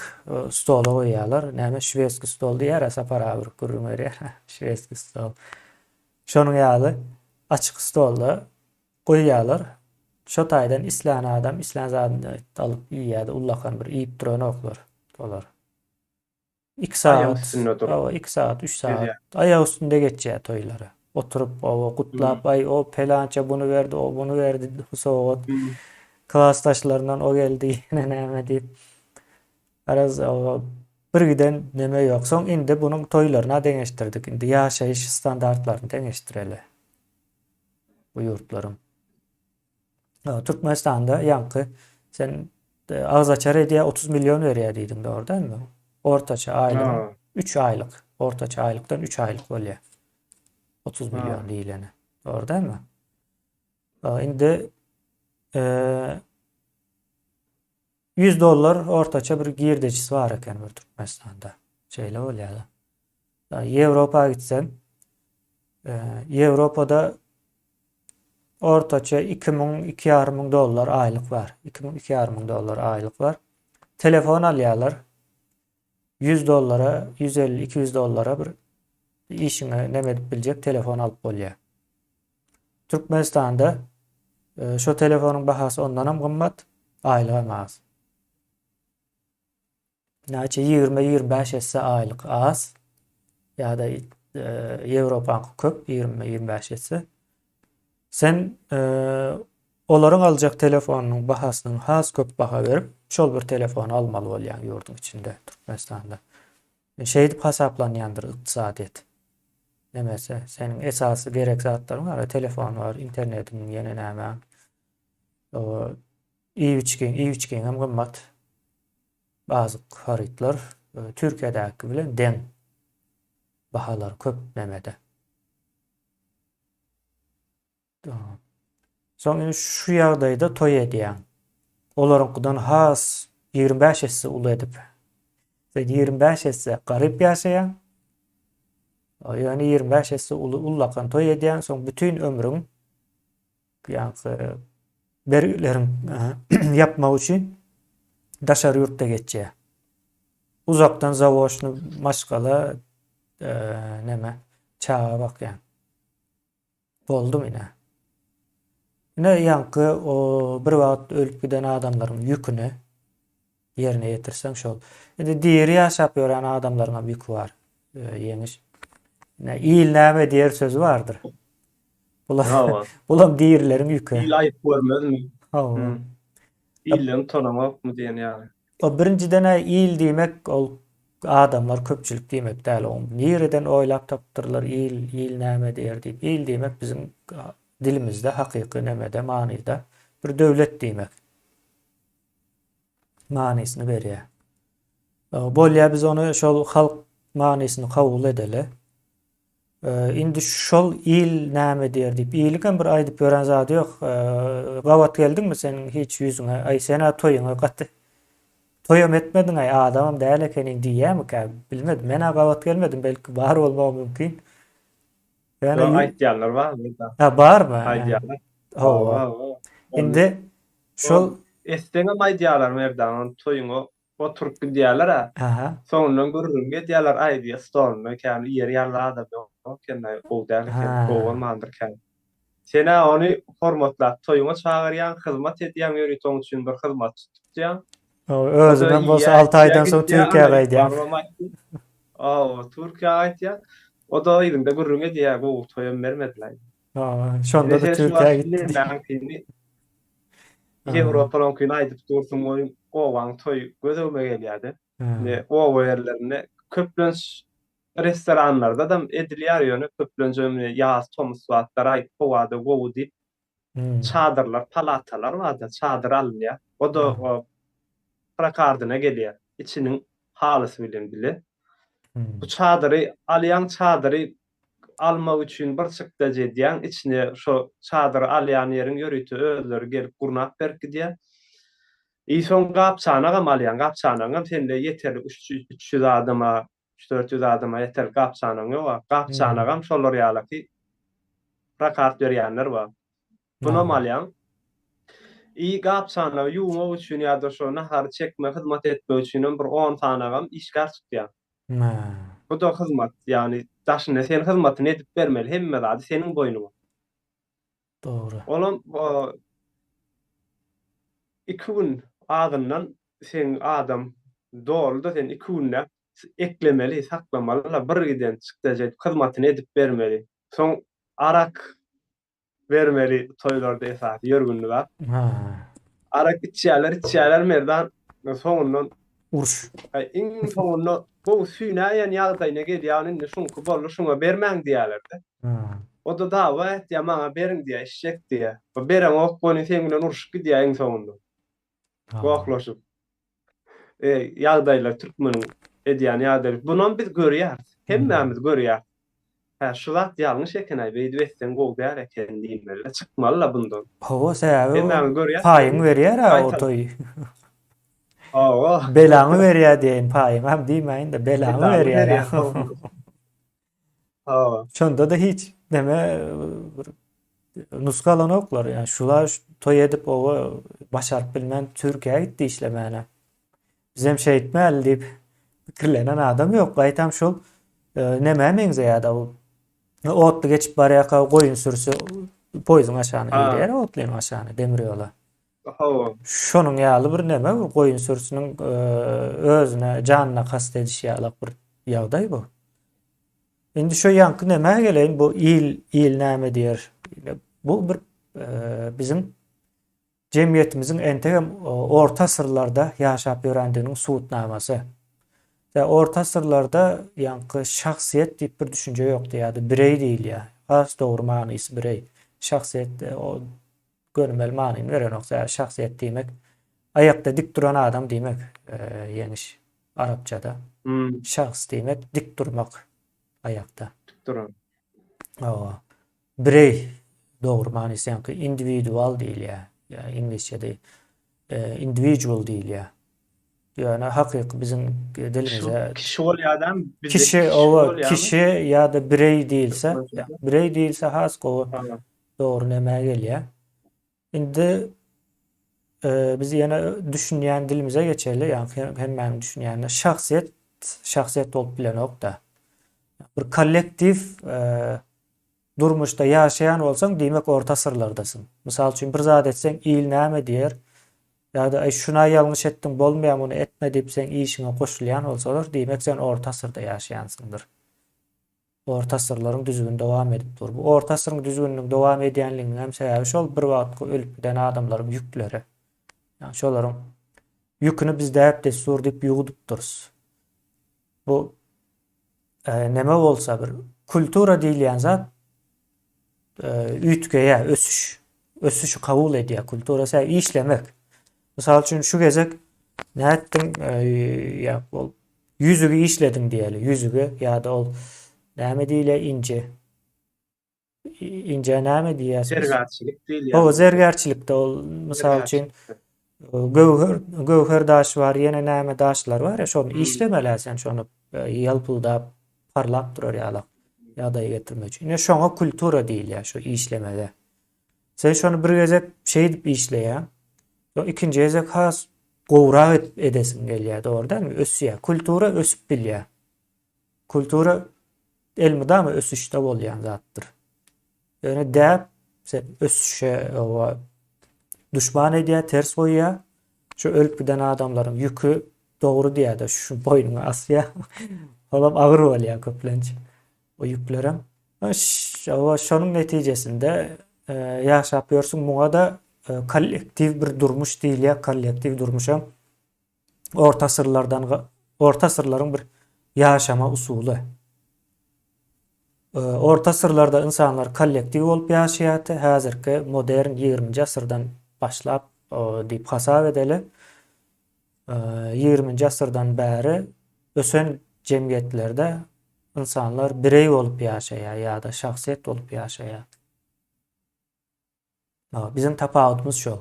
[SPEAKER 1] stola goýýarlar. Näme şwedski stol diýär, sapara bir gurrun berýär. Şwedski stol. Şonuň ýaly açyk stolda goýýarlar. Şo taýdan islan adam, islan zadyny alyp ýýär, ullakan bir iýip duran oklar. Olar. 2 saat, 2 saat, 3 saat aýak üstünde geçýär toýlary. Oturup o gutlap, ay o pelança bunu verdi, o bunu verdi, soğut. Klassdaşlaryndan o geldi, ýene näme diýip. Araz bir giden neme ýok. Soň indi bunyň toýlaryna deňeşdirdik. Indi ýaşaýyş standartlaryny deňeşdireli. Bu ýurtlarym. Türkmenistanda ýanky sen ağız açar hediye 30 milyon veriyor dedim doğru değil mi? Ortaça aylığın
[SPEAKER 2] Ha,
[SPEAKER 1] 3 aylık. Ortaça aylıktan 3 aylık oluyor. 30
[SPEAKER 2] ha.
[SPEAKER 1] milyon diyileni. Doğru değil mi? Indi e, 100 dolar ortaça bir girdecisi var eken bir Türkmenistan'da. Şeyle oluyor da. Avrupa'ya gitsen Avrupa'da ortaça 2.000-2.500 dolar aylık var. 2.000-2.500 dolar aylık var. Telefon alıyorlar. 100 dolara, 150-200 dolara bir işine ne bilecek telefon alıp oluyor. Türkmenistan'da şu telefonun bahası ondan hem kımmat, aylığı az. Naçe 20-25 etse aylık az. Ya da Avrupa'nın köp 20-25 etse. Sen onların alacak telefonun bahasının az köp baha verip şol bir telefon almalı olayan yurdun içinde Türkmenistan'da. Şey dip hesaplanyandır iktisadiyet. Demese senin esası gerek zatların var. Telefon var, internetin yeni näme. O iyi üçgen hem kımmat. Bazı haritler Türkiye'deki bilen den bahalar köp nemede. Soň şu ýagdaýda toý edýän. Olaryňkydan has 25 esse uly edip. Sen 25 esse garyp ýaşaýan. Ýani 25 esse ullakan toý edýän, soň bütün ömrüň ýa-ni berlerin yapmak üçin daşary ýurtda geçýär. Uzaktan zawoşny maşgala näme çağa bakýan. Boldum ine. Ne yankı o bir wagt ölüp giden adamların yükünü yerine getirsen şol. Indi diğeri yaşap ýören adamlaryň ýükü var. Yemiş. Ne iyil näme diýer sözü vardır. Bular
[SPEAKER 2] Ha,
[SPEAKER 1] bulam diğerleriň ýükü.
[SPEAKER 2] il ayıp görmezmi?
[SPEAKER 1] Ha.
[SPEAKER 2] İllen tonamak mı diyen yani?
[SPEAKER 1] O birinciden iyil diýmek ol adamlar köpçülik diýmek däl. O nireden oýlap tapdyrlar iyil näme diýer diýip. İyil diýmek bizim dilimizde hakyky nämede manyda bir döwlet diýmek. Manysyny berýär. Bolýa biz onu şol halk manysyny kabul edeli. Indi şol il näme diýer diýip iýlik hem bir aýdyp gören zady ýok. Gawat geldiňmi senin hiç ýüzüňe? Ay sena toýuňa gatdy. Toýam etmediň ay adamam däl ekeniň diýýärmi? Bilmedim. Men gawat gelmedim. Belki bar bolmagy mümkin.
[SPEAKER 2] Yo,
[SPEAKER 1] Yani
[SPEAKER 2] aýtýanlar barmy?
[SPEAKER 1] ha barmy?
[SPEAKER 2] Aýdýanlar.
[SPEAKER 1] Hawa. Indi şol
[SPEAKER 2] Esdeňe aýdýanlar merdan toýuňa oturup gidýärler ha.
[SPEAKER 1] aha.
[SPEAKER 2] Soňundan görürüm gedýärler aýdýa stoluna kän ýer ýarly adam ýok. Kände o däl eken,
[SPEAKER 1] Ha.
[SPEAKER 2] o bolmandyr kän. Sena ony hormatlap toýuňa çagyrýan, hyzmat edýän ýöri toň üçin bir hyzmat tutýan.
[SPEAKER 1] Özünden bolsa 6 aýdan soň Türkiýe gaýdýan.
[SPEAKER 2] Türkiýe gaýdýan. O da ýerinde görürüňe diýär, bu toýam bermediler.
[SPEAKER 1] Şonda da Türkiýe gitdi.
[SPEAKER 2] Ýewropadan kyn aýdyp dursun oýun owaň toý gözüme gelýärdi. Ne o ýerlerine köplenç restoranlarda da edilýär ýöne köplenç ýaz tomus wagtlar aýdyp howada gowy diýip çadırlar, palatalar wada çadyr alınýar. O da o prakardyna gelýär. İçiniň halysy bilen bile. Bu çadyry alýan çadyry almak üçin bir çykda jedýän içine şo çadyr alýan ýeriň ýörüti özleri gelip gurnap berip gidýär. Soň gapçana gam alýan, gapçana gam sende ýeterli 300 adama, 300-400 adama ýeterli gapçanaň ýok. Gapçana gam şolar ýalyky prakart berýänler bar. Bunam alýan. Gapçana ýuwmak üçin ýa-da şo nahar çekme hyzmat etmek üçin bir 10 tana gam işgär tutýan. Bu da hyzmat, ýani daşyna sen hyzmatyny edip bermeli, hemme zady seniň boýnuňa.
[SPEAKER 1] Doğru.
[SPEAKER 2] Olam 2 gün adamdan sen adam doğruda sen 2 günde eklemeli, saklamalı, bir giden çykdaja hyzmatyny edip bermeli. Soň arak bermeli toýlarda esas ýörgünlük bar. Arak içýärler merdan soňundan
[SPEAKER 1] Uruş.
[SPEAKER 2] iň soňunda bu süýnäýän ýagdaýyna gelýän indi şunky boldy, şuňa bermäň diýerlerdi. O da dawa etdi, maňa beriň diýär, eşek diýär. Bu berem ok boýny sen bilen uruşyp gidýär iň soňunda.
[SPEAKER 1] Ha.
[SPEAKER 2] Goklaşyp ýagdaýlar türkmeniň edýän ýagdaýlar. Bunun biz görýäris.
[SPEAKER 1] Hmm.
[SPEAKER 2] Hemmämiz görýär. Ha, şu zat ýalňyş eken, beýdi etsen gowdýar eken diýmeli. Çykmaly bundan.
[SPEAKER 1] Hawa sebäbi
[SPEAKER 2] Hemmämiz görýär,
[SPEAKER 1] paýyň
[SPEAKER 2] şeýle
[SPEAKER 1] berýär ha o
[SPEAKER 2] gaýtaly.
[SPEAKER 1] toý.
[SPEAKER 2] Hawa.
[SPEAKER 1] Belamy berýär diýen paýyň hem diýmeýin-de belamy
[SPEAKER 2] Belamy
[SPEAKER 1] berýär
[SPEAKER 2] berýär.
[SPEAKER 1] ha.
[SPEAKER 2] Hawa.
[SPEAKER 1] Şonda da hiç deme nuskalan oklar yani şular toy edip o başarıp bilmän Türkiýe'ye gitdi işlemäne. Bizem şey etmäli diýip pikirlenen adam ýok. Gaýtam şol näme meňze ýa-da o otly geçip barýaka goýun sürüsü poýzyň aşagyna
[SPEAKER 2] Ha,
[SPEAKER 1] gider, otlyň aşagyna demir ýola.
[SPEAKER 2] hawa.
[SPEAKER 1] Şonuň ýaly bir näme bir goýun sürüsiniň özüne, janyna kast edişi ýaly bir ýagdaý bu. Indi şu yankı näme geleýin bu il näme diýer? Bu bir bizim jemgyýetimizin entegem orta asyrlarda ýaşap ýörendiginiň suwutnamasy. Ve orta asyrlarda yankı şahsiýet diýip bir düşünje ýokdy ýa-da birey diýil ýa. Has dogry manysy birey. Şahsiýet o görmeli manyny beren oksa şahsiýet diýmek ayakda dik duran adam diýmek ýeniş Arapçada.
[SPEAKER 2] Hmm,
[SPEAKER 1] Şahs diýmek dik durmak ayakda.
[SPEAKER 2] duran.
[SPEAKER 1] Hawa. Birey dogry manysy ýa-ni individual diýil ýa. Ya inglizçede individual diýil ýa. Yani hakyky bizim
[SPEAKER 2] Şu
[SPEAKER 1] dilimize
[SPEAKER 2] kişi bolýardan bizde
[SPEAKER 1] kişi
[SPEAKER 2] kişi
[SPEAKER 1] o
[SPEAKER 2] bolýarmy?
[SPEAKER 1] kişi ya da birey değilse
[SPEAKER 2] Türkmençede.
[SPEAKER 1] birey değilse has o
[SPEAKER 2] Ha,
[SPEAKER 1] doğru näme gelýär. Indi biz ýene düşünýän dilimize geçerli ýa-ni hemmäň düşünýänler şahsiýet bolup bilenok da. Bir kollektiv durmuşda ýaşaýan bolsaň diýmek orta sırlardasyň. Mysal üçin bir zat etseň il näme diýer? Ya da şuna ýalňyş etdiň bolmaýan muny etme diýip sen işiňe goşulýan bolsalar diýmek sen orta syrda ýaşaýansyňdyr. Orta asyrlaryň düzgün dowam edip dur. Bu orta asyryň düzgünlüğüň dowam edýänliginiň hem sebäbi şol bir wagtky ölüp giden adamlaryň ýükleri. Yani şolaryň ýüküni biz däp desur diýip ýugudyp durus. Bu näme bolsa bir kultura diýilýän zat üýtgeýä, ösüşi kabul edýär. Kultura ise işlemek. Misal üçin şu gezek näetdiň ýa bol yüzügi işlediň diýeli. Yüzügi ýa-da ol näme diýile ince näme diýýäsmiz?
[SPEAKER 2] sergatçylyk diýil
[SPEAKER 1] O
[SPEAKER 2] ýa-ni.
[SPEAKER 1] zergerçilikde ol misal üçin gowher daş bar, ýene näme daşlar bar ýa şonu
[SPEAKER 2] Hmm,
[SPEAKER 1] işlemeler sen şonu ýalpylda parlap durar ýaly ýagdaýa getirmek üçin. Ine şoňa kultura diýilýär şu işlemede. Sen şonu bir gezek şey diýip işleýär. O ikinci gezek has gowrak edesin gelýär, dogry dälmi? Ösýär. Kultura ösüp bilýär. Kultura elmydamy ösüşde bolýan zatdyr. Ýöne däp sen ösüşe o düşman edýär, ters goýýar. Şu ölüp giden adamlaryň ýükü dogry diýär-de şu boýnuňa asýar. Olam agyr bolýar köplençe. O ýüklerem. Şonuň netijesinde ýaşap ýörsiň muňa da kollektiv bir durmuş diýilýär. Kollektiv durmuşam orta asyrlaryň bir ýaşama usuly. Orta asyrlarda insanlar kollektiv bolup ýaşaýardy. Häzirki modern 20-nji asyrdan başlap diýip hasap edeli. 20-nji asyrdan bäri ösen jemgyýetlerde insanlar birey bolup ýaşaýar ýa-da şahsiýet bolup ýaşaýar. Bizim tapawutymyz şol.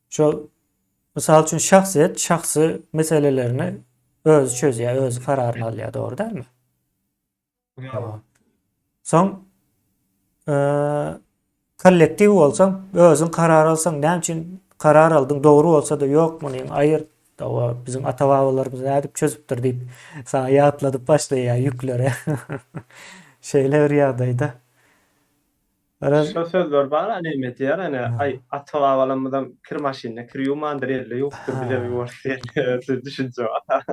[SPEAKER 1] Şol misal üçin şahsiýet şahsy meselelerini öz çözýär, öz kararyny alýar, dogry dälmi?
[SPEAKER 2] hawa.
[SPEAKER 1] Soň kollektiv bolsaň, özüň karar alsaň, näme üçin karar aldyň, dogry bolsa da ýokmuny aýyr. O bizim ata-babalarymyz nädip çözüpdir diýip sana ýatladyp başlaýar ýüklere. Şeýle bir ýagdaýda.
[SPEAKER 2] Şu sözler bar, näme diýer, ay ata-babalarymyzdan kir maşinine kir ýumandyr ýerle ýokdur bize bir bolsa düşünje bar.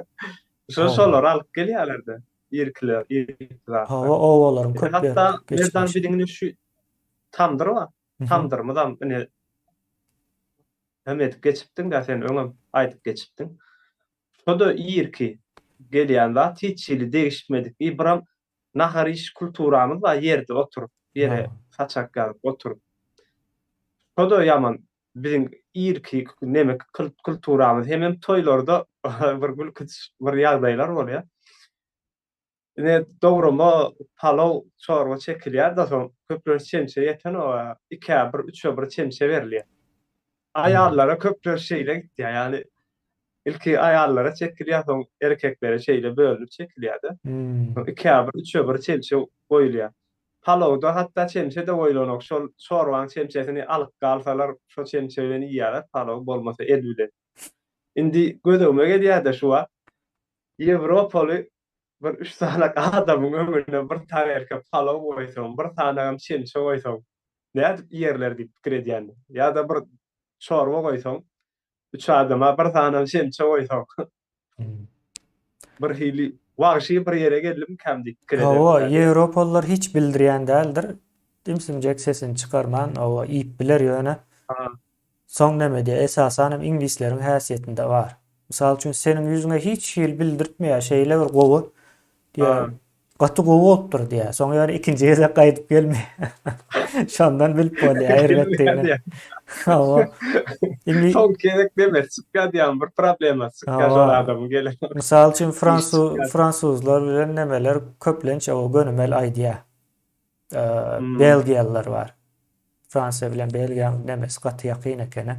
[SPEAKER 2] Şolar alyp gelýärler-de. Ýerkiler, ýerkiler.
[SPEAKER 1] Owalaryň köpleri
[SPEAKER 2] Hatta mezdan
[SPEAKER 1] geçmiş.
[SPEAKER 2] bidiňini şu tamdyrma, tamdyrmadan hem edip geçipdiň da sen öňem aýdyp geçipdiň. Şoda ýerki gelýän zat hiç ýyly değişmedik. İbram nahar iş kulturamyz var ýerde oturup, ýere saçak galyp oturup. Şoda ýaman Bizim irki nemek kulturamyz hemem toýlarda bir gülküç bir ýagdaýlar bolýar. Dograma palaw çorba çekilýär da soň köpler çemçe ýeten o 2 bir 3 bir çemçe berilýär.
[SPEAKER 1] Hmm.
[SPEAKER 2] Aýallara köpler şeýle gitdi ýani ilki aýallara çekilýär soň erkeklere şeýle bölünip çekilýär-de.
[SPEAKER 1] Hmm.
[SPEAKER 2] 2 bir 3 bir çemçe goýulýar. Palawda hatda çemçe de goýulanok şol çorbaň çemçesini alyp galsalar şo çemçe bilen ýýärler, palaw bolmasa edildi. Indi gödegime gelýär-de şuwa. Ýewropaly bir 3 salak adamyň ömrüne bir tanerke palaw goýsaň, bir tanagam çemçe goýsaň, nädip ýerler diýip pikir edýän. Ýa-da bir çorba goýsaň, 3 adama bir tanam çemçe goýsaň,
[SPEAKER 1] Hmm.
[SPEAKER 2] bir hili wagşy bir ýere gelim kam diýip pikir
[SPEAKER 1] O
[SPEAKER 2] ederler de.
[SPEAKER 1] Avrupalılar hiç bildirýän däldir. Dimsimjek sesini çıkarman o iýip biler ýöne.
[SPEAKER 2] Ha,
[SPEAKER 1] Soň näme diýe esasan hem inglisleriň häsiýetinde bar. Mysal üçin senin ýüzüňe hiç hil bildirtmeýär şeýle bir gowy diýe
[SPEAKER 2] ha.
[SPEAKER 1] gaty gowy bolupdyr diýe. Soň ýöne ikinji ýere gaýdyp gelmeýär. Şondan bilip bolýar
[SPEAKER 2] Bilmeýär
[SPEAKER 1] aýrbatdygyny.
[SPEAKER 2] diýär.
[SPEAKER 1] O indi
[SPEAKER 2] Son gerek demez, çıkar diýen bir problema, çıkar şol
[SPEAKER 1] o
[SPEAKER 2] adamı gelen.
[SPEAKER 1] Mysal üçin
[SPEAKER 2] İş çıkar.
[SPEAKER 1] Fransuzlar bilen nemeler köplençe o gönümel aýdýar.
[SPEAKER 2] Hmm,
[SPEAKER 1] Belgiýalılar bar. Fransa bilen Belgiýanyň nemesi gaty ýakyn ekeni.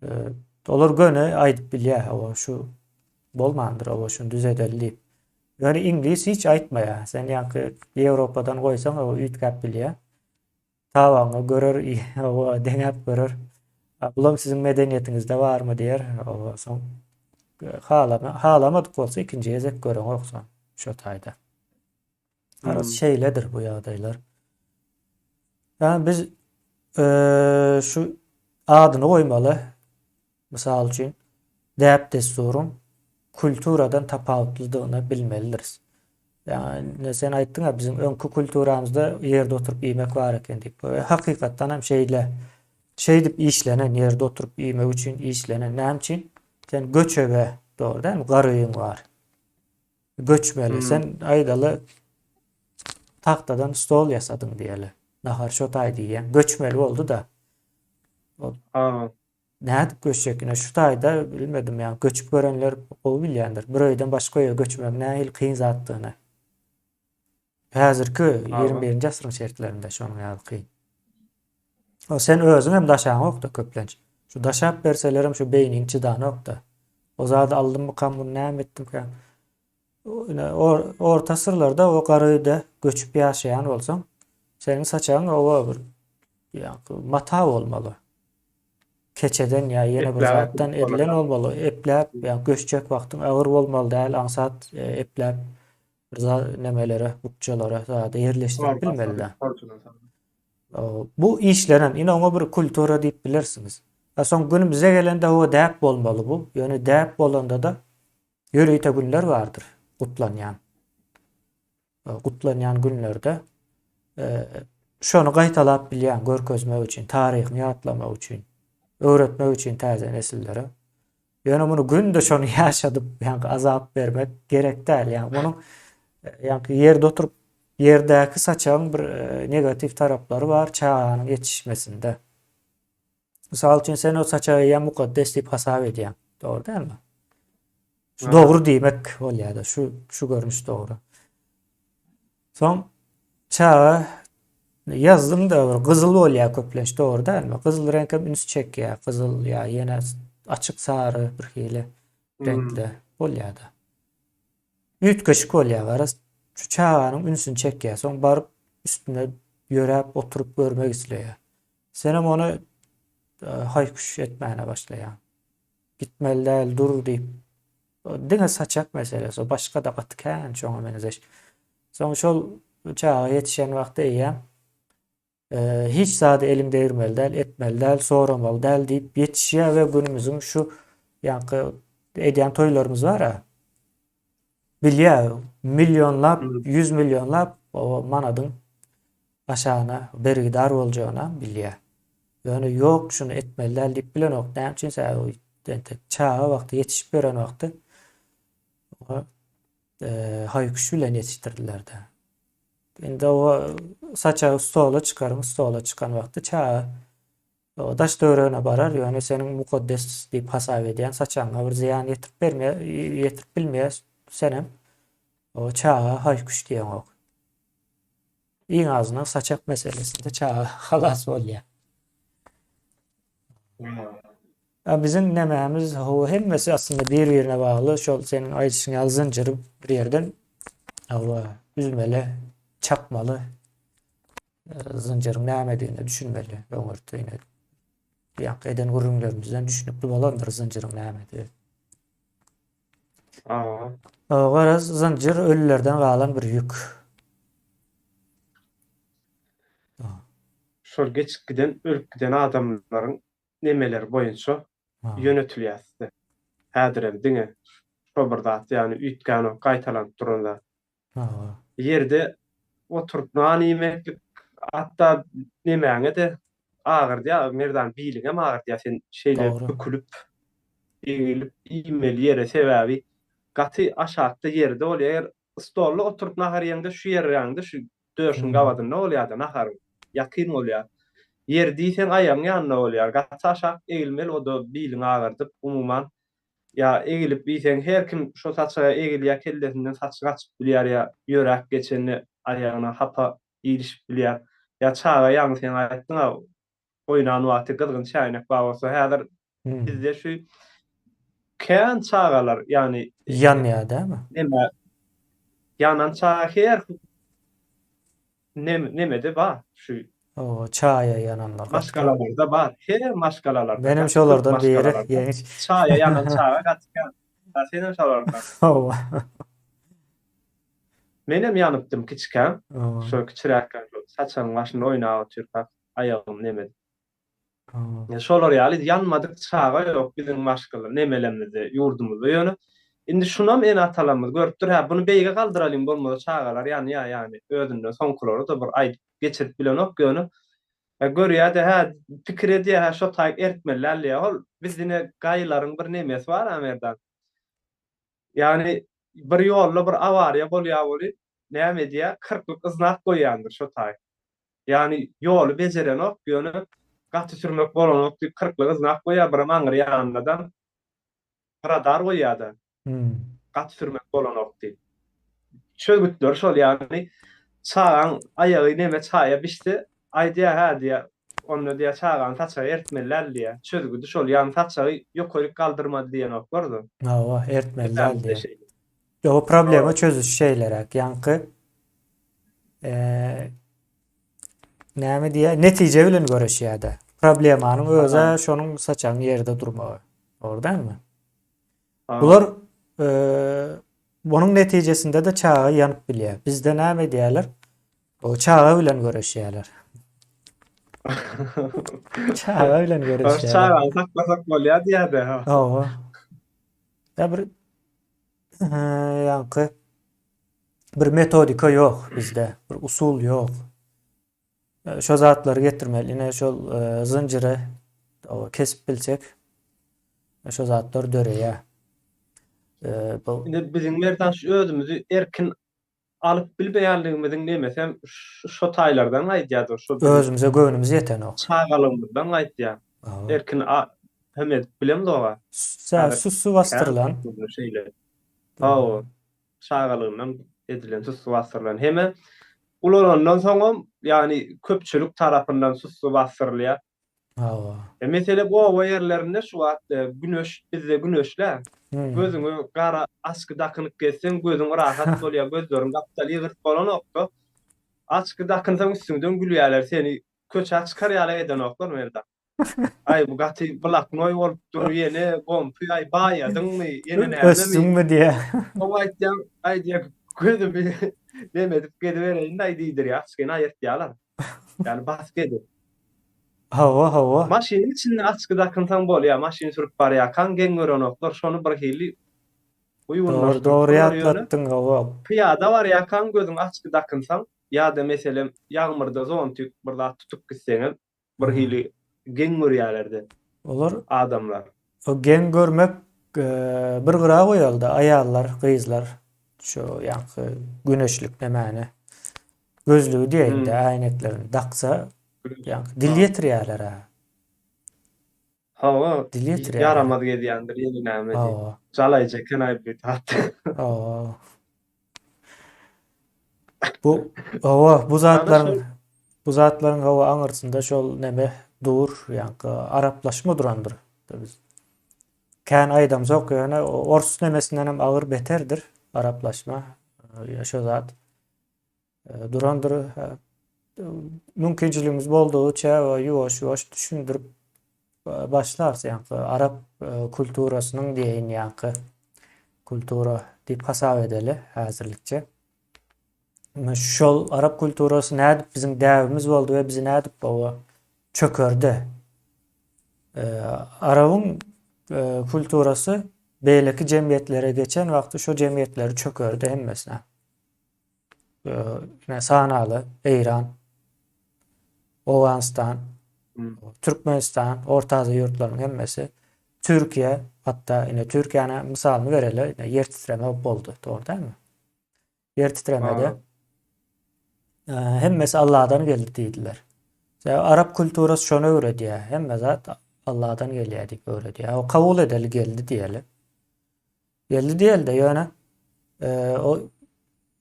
[SPEAKER 1] Eee, Olar göne aýdyp bilýär. O şu bolmandyr, o şunu düzedeldi diýip. Yani İngiliz hiç aýtmaýar. Sen ýanky Ýewropadan goýsaň o üýtgäp bilýär. Tawaňy görer, o deňäp görer. Bulam sizin medeniýetiňizde barmy diýer. O soň halamadyk bolsa ikinji ýezek göreň oksan. Şo taýda. Aras
[SPEAKER 2] hmm.
[SPEAKER 1] şeýledir bu ýagdaýlar. Yani biz şu adyny goýmaly. Mysal üçin däp desturun kulturadan tapawutlydygyny bilmeliriz. Yani sen aýtdyň bizim öňkü kulturamyzda ýerde oturup ýemek bar eken diýip. Hakykatdan hem şeýle şey dip işlenen ýerde oturup ýemek üçin işlenen näme üçin? Sen göçebe dogry däl mi? Garyň var. Göçmeli.
[SPEAKER 2] Hmm.
[SPEAKER 1] Sen aýdaly taktadan stol ýasadyň diýeli. Nahar şo taý diýen. Göçmeli boldu da. O
[SPEAKER 2] Ha,
[SPEAKER 1] nädip göçekine şu taýda bilmedim ýa göçüp görenler gowy bilýändir. Bir öýden başga öýe göçmek nähil kyn zatdygyny. Häzirki
[SPEAKER 2] ha.
[SPEAKER 1] 21-nji asyryň şertlerinde şonuň ýaly kyn. O sen özüň hem daşaň okda köplenç. Şu daşap berselerim şu beýniň çydan okda. O zady aldym kam bunu näme etdim ka. Orta sırlarda o garyda göçüp ýaşaýan bolsaň, senin saçaň owa bir ýa mata bolmaly. Keçeden ýa ýene bir
[SPEAKER 2] Epläp
[SPEAKER 1] zatdan edilen bolmaly. Epläp ýa göçjek wagtyň agyr bolmaly däl, aňsat epläp bir nemelere, bukçalara zady ýerleşdirip bilmeliler. Bu işlenen ine oňa bir kultura diýip bilersiniz. Soň günümize gelende o däp bolmaly bu. Ýöne däp bolanda da ýöreýte günler bardyr gutlanýan. Gutlanýan günlerde şonu gaýtalap bilýän, görkezmek üçin, taryhyny ýatlamak üçin, öwretmek üçin täze nesillere. Ýöne muny günde şonu ýaşadyp, ýa azap bermek gerek däl. Ýa munyň ýa ýerde oturup ýerdäki saçaň bir negatif taraplary bar çağanyň ýetişmesinde. Mysal üçin sen o saçagy ýa mukaddes diýip hasap edýän. Dogry dälmi? Şu dogry diýmek bolýar-da, şu görnüş dogry. Soň çağa yazdım da bir gyzyl bolýar köplenç, dogry dälmi? Gyzyl renk hem üns çekýär, gyzyl ýa ýene açyk sary bir hili renkli bolýar-da. Üýtgeçik bolýar garas. Şu çağanyň ünsüni çekýär, soň baryp üstüne ýöräp oturup görmek isleýär. Sen hem onu haýkuş etmäne başlaýan. Gitmeli däl, dur diýip. Diňe saçak meselesi, o başga da gatykän çoňa benzeş. Soň şol çağa ýetişen wagtda eýär. Hiç zady elim değirmeli däl, etmeli däl, soramaly däl diýip ýetişýär we günümüziň şu ýanky edýän toýlarymyz bar-a. Bilýär, milyonlap, 100 milyonlap o manadyň aşagyna bergidar boljagyna bilýär. Ýöne ýok şunu etmeli däl diýip bilenok. Näme üçin çağa wagty ýetişip beren wagty haýkuş bilen ýetişdirdiler-de. Indi o saçagy stola çykarym, stola çykan wagty çağa O daş döwregine barar, ýöne seniň mukaddes diýip hasap edýän saçaňa bir ziýan ýetirip bilmeýär senem o çağa haýkyş diýen ok. Iň azyndan saçak meselesinde çağa halas bolýar. Bizim nämämiz o hemmesi aslında bir-birine bagly. Şol senin aýdyşyň zynjyry bir ýerden üzmeli, çapmaly zynjyryň näme diýeni düşünmeli. Öňürtüne ýa eden gurulmalarymyzdan düşünipli bolandyr zynjyryň näme diýeni. Garaz zynjyr ölülerden galan bir ýük.
[SPEAKER 2] Şol geçip giden, ölüp giden adamlaryň nemeler boýunça ýönetilýär. Häzirem diňe şo bir zat, ýani üýtgän gaýtalanıp duranda ýerde oturup nan ýemeklik, hatda nemäňe de agyrdy ýa merdan biýlige agyrdy ýa sen şeýle
[SPEAKER 1] Doğru.
[SPEAKER 2] bükülüp eýilip iýmeli ýere sebäbi gaty aşakda ýerde bolýar. Stolda oturup nahar ýeňde şu ýerlerde şu döşüň gabadyna bolýar nahar ýakyn bolýar. Yer diýsen aýagyň ýanyna bolýar. Gaty aşak eýilmeli, o da biýliň agyrdyp umuman ýa eýilip diýsen her kim şo saçaga eýilýär, kellesinden saçy gaçyp bilýär ýa ýörek geçeni aýagyna hapa iýilişip bilýär. Ýa çaga ýaňy sen aýtdyň oýnan wagty gylgyn çaýnak bagasa häzir bizde şu kän çagalar ýani
[SPEAKER 1] Ýanýar dämi?
[SPEAKER 2] neme yanan çaga her nemede bar şu
[SPEAKER 1] O çağa yananlar.
[SPEAKER 2] maşgalalarda bar. Her maşgalalarda.
[SPEAKER 1] Benim şolardan biri ýeňi.
[SPEAKER 2] Çaya yanan çaga gatýan. Senem şolardan. Menem ýanypdym kiçiken. Şo kiçiräkken saçanyň başynda oýnap oturýar. Aýagym nemedi. Şolar ýaly ýanmadyk çaga ýok biziň maşgala nemelemizde ýurdumyzda ýöne. Indi şunam en atalamyz görüpdir, bunu beýge galdyralım bolmasa çagalar ýani özünden soňkulary da bir aýdyp geçirip bilen ok ýöne. Görýär de pikir edýär şo taýyp ertmelär ýa bizde gaýlaryň bir nemesi bar amerdan. Ýani bir ýolda bir awariýa bolýar, näme edýär 40 ıznak goýýandyr şo taýyp. Ýani ýoly bejeren ok ýöne gaty sürmek bolan ok 40 ıznak goýýar bir maňyr ýanyndan radar goýýar. Gaty sürmek bolan ok diýip. Çögütler şol ýani çağan aýagy neme çaýa biçdi. Aýdýar diýär, onu diýär çağan taça ertmeler diýär. Çögüdi şol ýani taçagy ýokaryk galdyrmady diýen ok bardy.
[SPEAKER 1] Ertmeler diýär. O problemi çözüş şeýlerek ýaňky näme diýär, netije bilen göreşýär-de. Problemanyň özü şonuň saçan ýerde durmagy. Ordamy? Bular bunun netijesinde de çağa yanıp bilýär. Bizde näme diýerler? O çağa bilen göreşýärler. Çağa bilen göreşýärler.
[SPEAKER 2] Çağa saklasak bolýar diýär-de.
[SPEAKER 1] Ya bir ýaňky bir metodika ýok bizde, bir usul ýok. Şo zatlary getirmeli, ine şol zynjyry kesip bilsek şo zatlar döreýär.
[SPEAKER 2] Indi biziň merdan şu özümüzü erkin alyp bilmeýänligimiziň demesem şo taýlardan aýdýardyr. Şo
[SPEAKER 1] Özümüze göwnümiz ýeten ok.
[SPEAKER 2] çağalymyzdan aýdýar. Erkin hem edip bilemdi oga.
[SPEAKER 1] Sussu bastırylan.
[SPEAKER 2] Şeýle. Çağalymdan edilen sussu bastyrılan. Heme ulanandan soňam ýani köpçülik tarapyndan sussu bastyrylýar. Mesele bu ýerlerinde şu wagt güneş, bizde güneşler gözüňi gara açky dakynyp gelsen gözüň rahat bolýar, gözleriň gapdaly ýygyrt bolan okdy. Açky dakynsaň üstüňden gülýärler, seni köçe çykarýarlar eden oklar merda. Ay bu gaty blak noy bolup dur ýene gompi ay baýadyňmy ýene näme?
[SPEAKER 1] Össüňmi diýe.
[SPEAKER 2] O aýtýan aýdýar gözümi demedip gedibereýin aýdydyr ýa, açkyny aýtýarlar. Yani bas gedi.
[SPEAKER 1] Hawa.
[SPEAKER 2] Maşynyň içinde açky dakynsaň bolýar, maşyny sürüp barýar, kan geň gören oklar şonu bir hili
[SPEAKER 1] Doğru ýatlatdyň hawa.
[SPEAKER 2] Piyada var ya kan gözüň açky dakynsaň ýa-da meselem ýagmyrda zontyk bir zat tutup gitseňiz bir hili geň görýärlerdi.
[SPEAKER 1] Olar
[SPEAKER 2] Adamlar.
[SPEAKER 1] o geň görmek bir gyra goýaldy. Aýallar, gyzlar şu ýaňky güneşlik nämäni gözlüğü diýende aýneklerini daksa ýaňky dil ýetirýärler.
[SPEAKER 2] Hawa
[SPEAKER 1] Dil ýetirýär.
[SPEAKER 2] yaramaz gedýändir ýene näme diýip.
[SPEAKER 1] Oo.
[SPEAKER 2] Jalaýjak aýby tat.
[SPEAKER 1] Oo. Bu bu
[SPEAKER 2] Ana
[SPEAKER 1] zatlaryň
[SPEAKER 2] şol
[SPEAKER 1] bu zatlaryň hawa aňyrsynda şol neme dur, ýa-ni araplaşma durandyr. Biz kän aýdam zok ýöne orsuz nemesinden hem agyr beterdir araplaşma. Şo zat durandyr. Mümkinçiligimiz boldugyça ýuwaş-ýuwaş düşündirip başlarsa ýa-ni Arap kulturasynyň diýin ýa-ni kultura diýip hasap edeli häzirlikçe. Şol Arap kulturasy nädip biziň däwimiz boldy we bizi nädip çökerdi. Arabyň kulturasy beýleki jemgyýetlere geçen wagty şo jemgyýetleri çökerdi hemmesine. Sanaly Eýran, Owganistan, Türkmenistan, Orta Aziýa ýurtlarynyň hemmesi, Türkiýe, hatda ine Türkiýäne mysalyny bereli, ýer titreme boldy, dogry dälmi? Yer titremede hemmesi Allah'dan geldi diýdiler. Arap kulturasy şonu öwredýär, hemme zat Allah'dan gelýär diýip öwredýär. O kabul edeli geldi diýeli. Geldi diýeli de ýöne o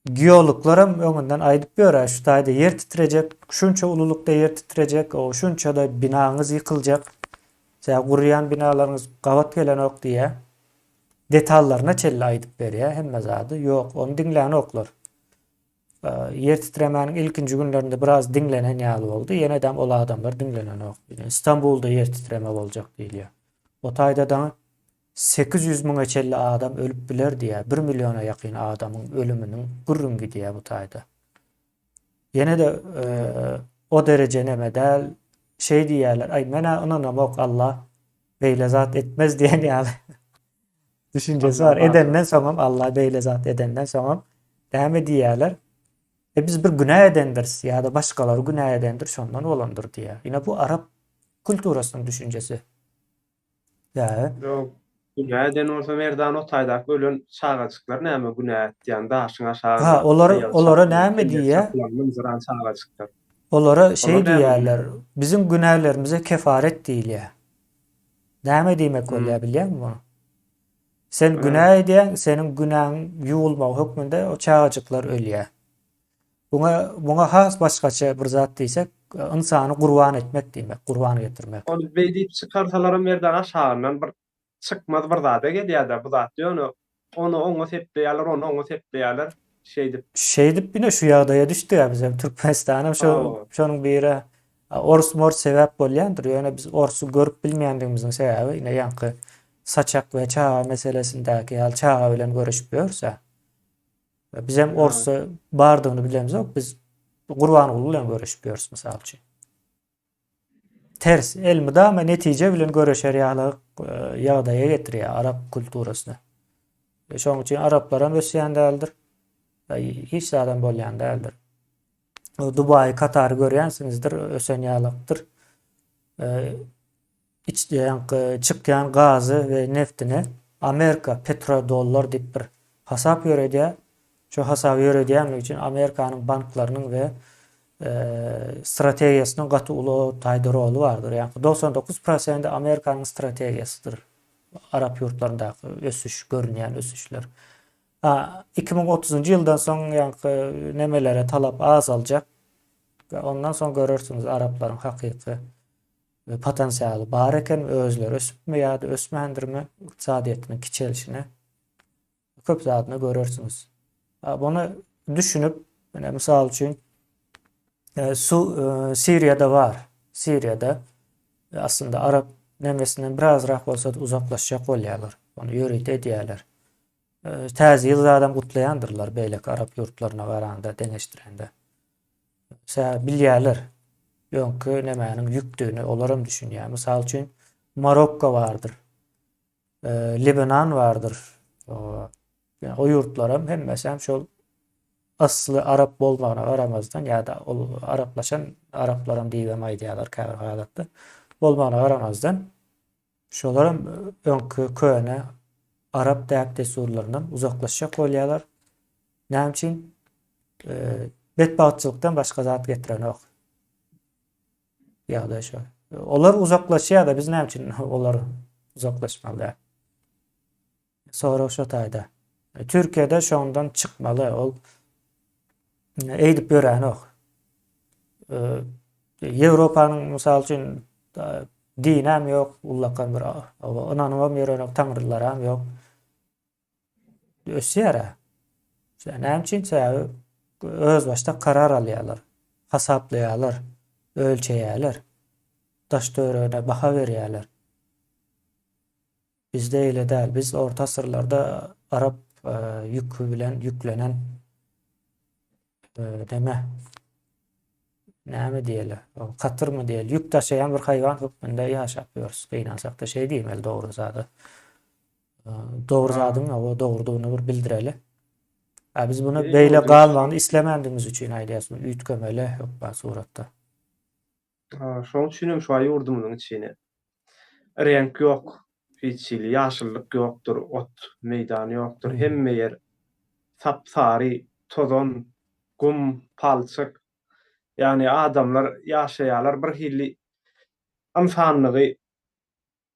[SPEAKER 1] geologlaram öňünden aýdyp berýär, şu taýda yer titrejek, şunça ululukda yer titrejek, o şunça da binaňyz ýykyljak. Gurýan binalaryňyz gabat gelen ok diýe detallaryna çelle aýdyp berýär. Hemme zady ýok, onu diňläni oklar. Yer titremäniň ilkinji günlerinde biraz diňlenen ýaly boldy. Ýene-de ol adamlar diňlenen ok. İstanbulda yer titreme boljak diýilýär. O taýda da 800 000 çelle adam ölüp biler diýär. 1 milyona ýakyn adamyň ölüminiň gürrüngi diýär bu taýda. Ýene-de o derece nemedel şey diýerler. Ay mena onana ok Allah beýle zat etmez diýen ýaly. Düşüncesi var. Edenden soňam Allah beýle zat edenden soňam däme diýerler. Biz bir günah edendirsiz ya da başkaları günah edendir şondan olandır diye. Yine bu Arap kulturasının düşüncesi. Ya.
[SPEAKER 2] Yok. Günah eden olsa merdan o taýdak ölen çağaçyklar näme günah etýän daşyň aşagyna.
[SPEAKER 1] Ha, olara näme diye? Olara şey diýerler. Bizim günahlarımıza kefaret diýilýär. Näme diýmek bolýar bilýärmi bunu? Sen günah edýän, senin günahın ýuwulma hökmünde o çağaçyklar ölýär. Buna has başgaça bir zat diýsek, insany gurban etmek diýmek, gurban getirmek.
[SPEAKER 2] Onu beýdip çykarsalar merdan aşagyndan bir çykmaz bir zat gelýär-de bu zat ýöne onu oňa sepleýärler, onu oňa sepleýärler
[SPEAKER 1] Şeydip bine şu ýagdaýa düşdi ya bizim Türkmenistanam şonuň biri ors sebäp bolýandyr. Ýöne biz orsy görüp bilmeýändigimiziň sebäbi ine ýanky saçak we çağa meselesindäki ýaly çağa bilen görüşüp ýörse. Biz hem orsy bardygyny bilemizok, biz Gurban uly bilen görüşüp ýörüs mysal üçin. Ters elmi da netije bilen görüşer ýagdaýa getirýär Arap kulturasyny. Şoň üçin araplar hem ösýän däldir. Hiç adam bolýan däldir. Dubai, Katar görýänsiňizdir, ösen ýalakdyr. Çykýan gazy we neftini Amerika petrodollar diýip bir hasap ýöredýär. Şo hasap ýöredýän üçin Amerikanyň banklarynyň we strategiýasynyň gaty uly taýda rolu bardyr. Ýani 99% Amerikanyň strategiýasydyr. Arap ýurtlaryndaky ösüş, görünýän ösüşler. 2030-njy ýyldan soň ýani nemelere talap azaljak. Ondan soň görürsüňiz araplaryň hakyky potensialy bar eken, özleri ösüpmi ýa-da ösmändirmi ykdysadyetiniň kiçelişini köp zatyny görürsüňiz. Bunu düşünüp, misal üçin Siriýada var. Siriýada aslında Arap nemesinden birazrak bolsa da uzaklaşjak bolýarlar. Onu ýöret edýärler. Täze ýyl adam gutlaýandyrlar beýleki Arap ýurtlaryna baranda, deňeşdirende. Bilýärler. Ýönkü nemäniň ýükdüğünü olaram düşünýär. Misal üçin Marokko bardyr. Libanon bardyr. O ýurtlaram hemmesi hem şol asly Arap bolmagyna garamazdan ýa-da Araplaşan Araplarym diýip aýdýarlar käbir halatda. Bolmagyna garamazdan şolaram öňkü köne Arap däp desurlaryndan uzaklaşjak bolýarlar. Näme üçin? Betbaatçylykdan başga zat getiren ok. Ýa-da şo. Olar uzaklaşýar da biz näme üçin olar uzaklaşmaly? Sonra şo taýda. Türkiýede şondan çykmaly. Ol eýdip berän ok. Ýewropanyň mysal üçin dinam ýok, ullakan bir onanmam ýörenek taňrylaram ýok. Ösýär. Näme üçin öz başda karar alýarlar, hasaplaýarlar, ölçeýärler, daş döwrüne baha berýärler. Bizde öyle däl. Biz orta asırlarda Arap yükü bilen yüklenen deme näme diýeli? Katyr mı diýeli? Yük taşıyan bir hayvan hükmünde ýaşapýarys. Gynansak da şey diýmeli dogry zady. Dogry zadyň o dogrudygyny bir bildireli. Biz bunu beýle galmagyny islemendigimiz üçin aýdýasy. Üýtgemeli hükmä suratda.
[SPEAKER 2] Şoň üçinem şu ýurdumyň içine. Renk ýok, hiçili, ýaşyllyk ýokdur, ot meýdany ýokdur. Hemme ýer sapsary, tozon, gum, palçyk. Yani adamlar ýaşaýarlar bir hili insanlygy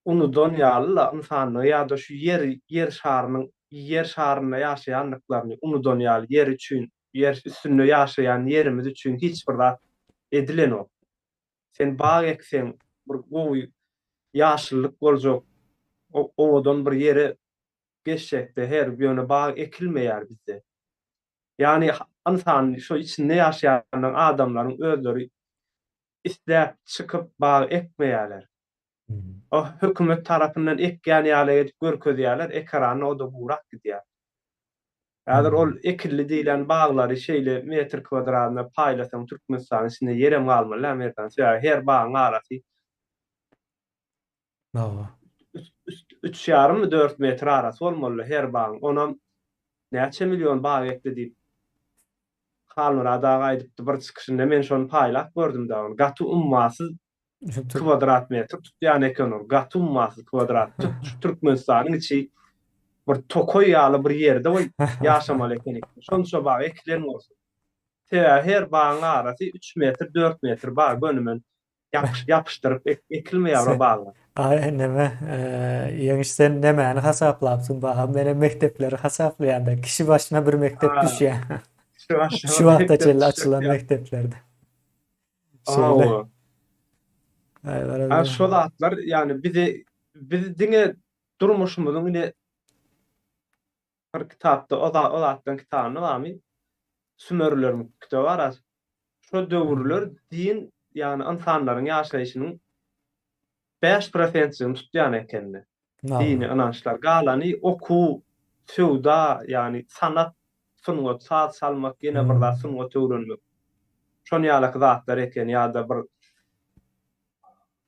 [SPEAKER 2] unudan ýalylar, insanlygy ýa-da şu yer şaryna ýaşaýanlyklaryny unudan ýaly, yer üçin, yer üstünde ýaşaýan yerimiz üçin hiç bir zat edilen ok. Sen bağa eksen bir gowy ýaşyllyk boljak, owadan bir ýere geçjekde her bir ýöne bağa ekilmeýär bizde. Yani insan şu içinde ýaşaýan adamlaryň özleri isläp çykyp bağa ekmeýärler. O hökümet tarapyndan ekýän ýaly edip görkezýärler, ekrany o da burak gidýär. Häzir ol ekilli diýilen baglary şeýle metr kwadratyna paýlasam Türkmenistan içinde ýerem galmaly, Amerikan her bagyň arasy 3,5-4 metr arasy bolmaly her bagyň. Onam näçe million bag ekledip halmara daga aýdypdy bir çykyşynda men şonu paýlap gördüm da onu. Gaty ummasy kvadrat metr tutýan eken o. Gaty ummasy kvadrat Türkmenistanyň içi bir tokoy ýaly bir ýerde we ýaşamaly eken. Şonça bag eklen bolsun. Her bagyň arasy 3 metr 4 metr bag gönümen yapışdyryp ekilmeýär baglar.
[SPEAKER 1] Neme, ýeňişden nämäni hasaplapsyň baha mene mektepleri hasaplaýanda kişi başına bir mektep düşýär. Şu wagtça açylan mekteplerde. Şöyle.
[SPEAKER 2] Şol atlar yani bizi diňe durmuşymyzyň ine bir kitapda o atdan kitabyny bamy Sümerlerimiň kitaby var. Şo döwürler din yani insanlaryň ýaşaýyşynyň 5% tutýan ekende. Dini inançlar galany oku, sewda yani sanat, sungat, saat salmak, ýene bir zat sungat öwrenmek. Şonu ýaly zatlar eken ýa-da bir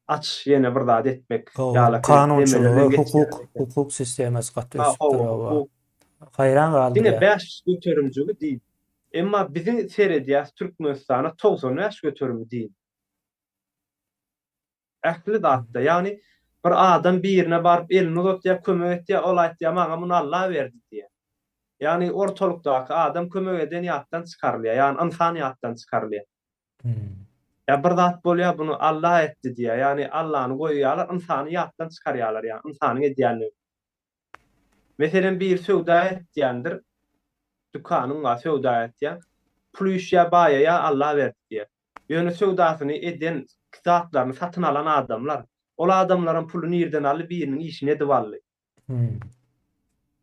[SPEAKER 2] aç ýene bir zat etmek ýaly
[SPEAKER 1] kanunçylygy, hukuk sistemasy gatda ösüp durýar. Hayran galdy.
[SPEAKER 2] Dine 5 götürümjügi diýil. Emma biziň seredýäs Türkmenistana 90 ýaş götürümü diýil. Ähli zatda ýani bir adam birine barıp elini uzatýar, kömek etýär, ol aýtýar, maňa muny Allah berdi diýär. Ýani ortalykdaky adam kömek eden ýatdan çykarylýar, ýani insan ýatdan çykarylýar. Ya bir zat bolýar, bunu Allah etdi diýär. Ýani Allahyny goýýarlar, insany ýatdan çykarýarlar, ýani insanyň edýänligi. Meselen bir sewda etýändir, dükanyň wa sewda etýär, pul ýa baýa Allah berdi diýär. Ýöne sewdasyny eden zatlaryny satyn alan adamlar, ol adamlaryň puluny ýerden alyp biriniň işine edip aldy.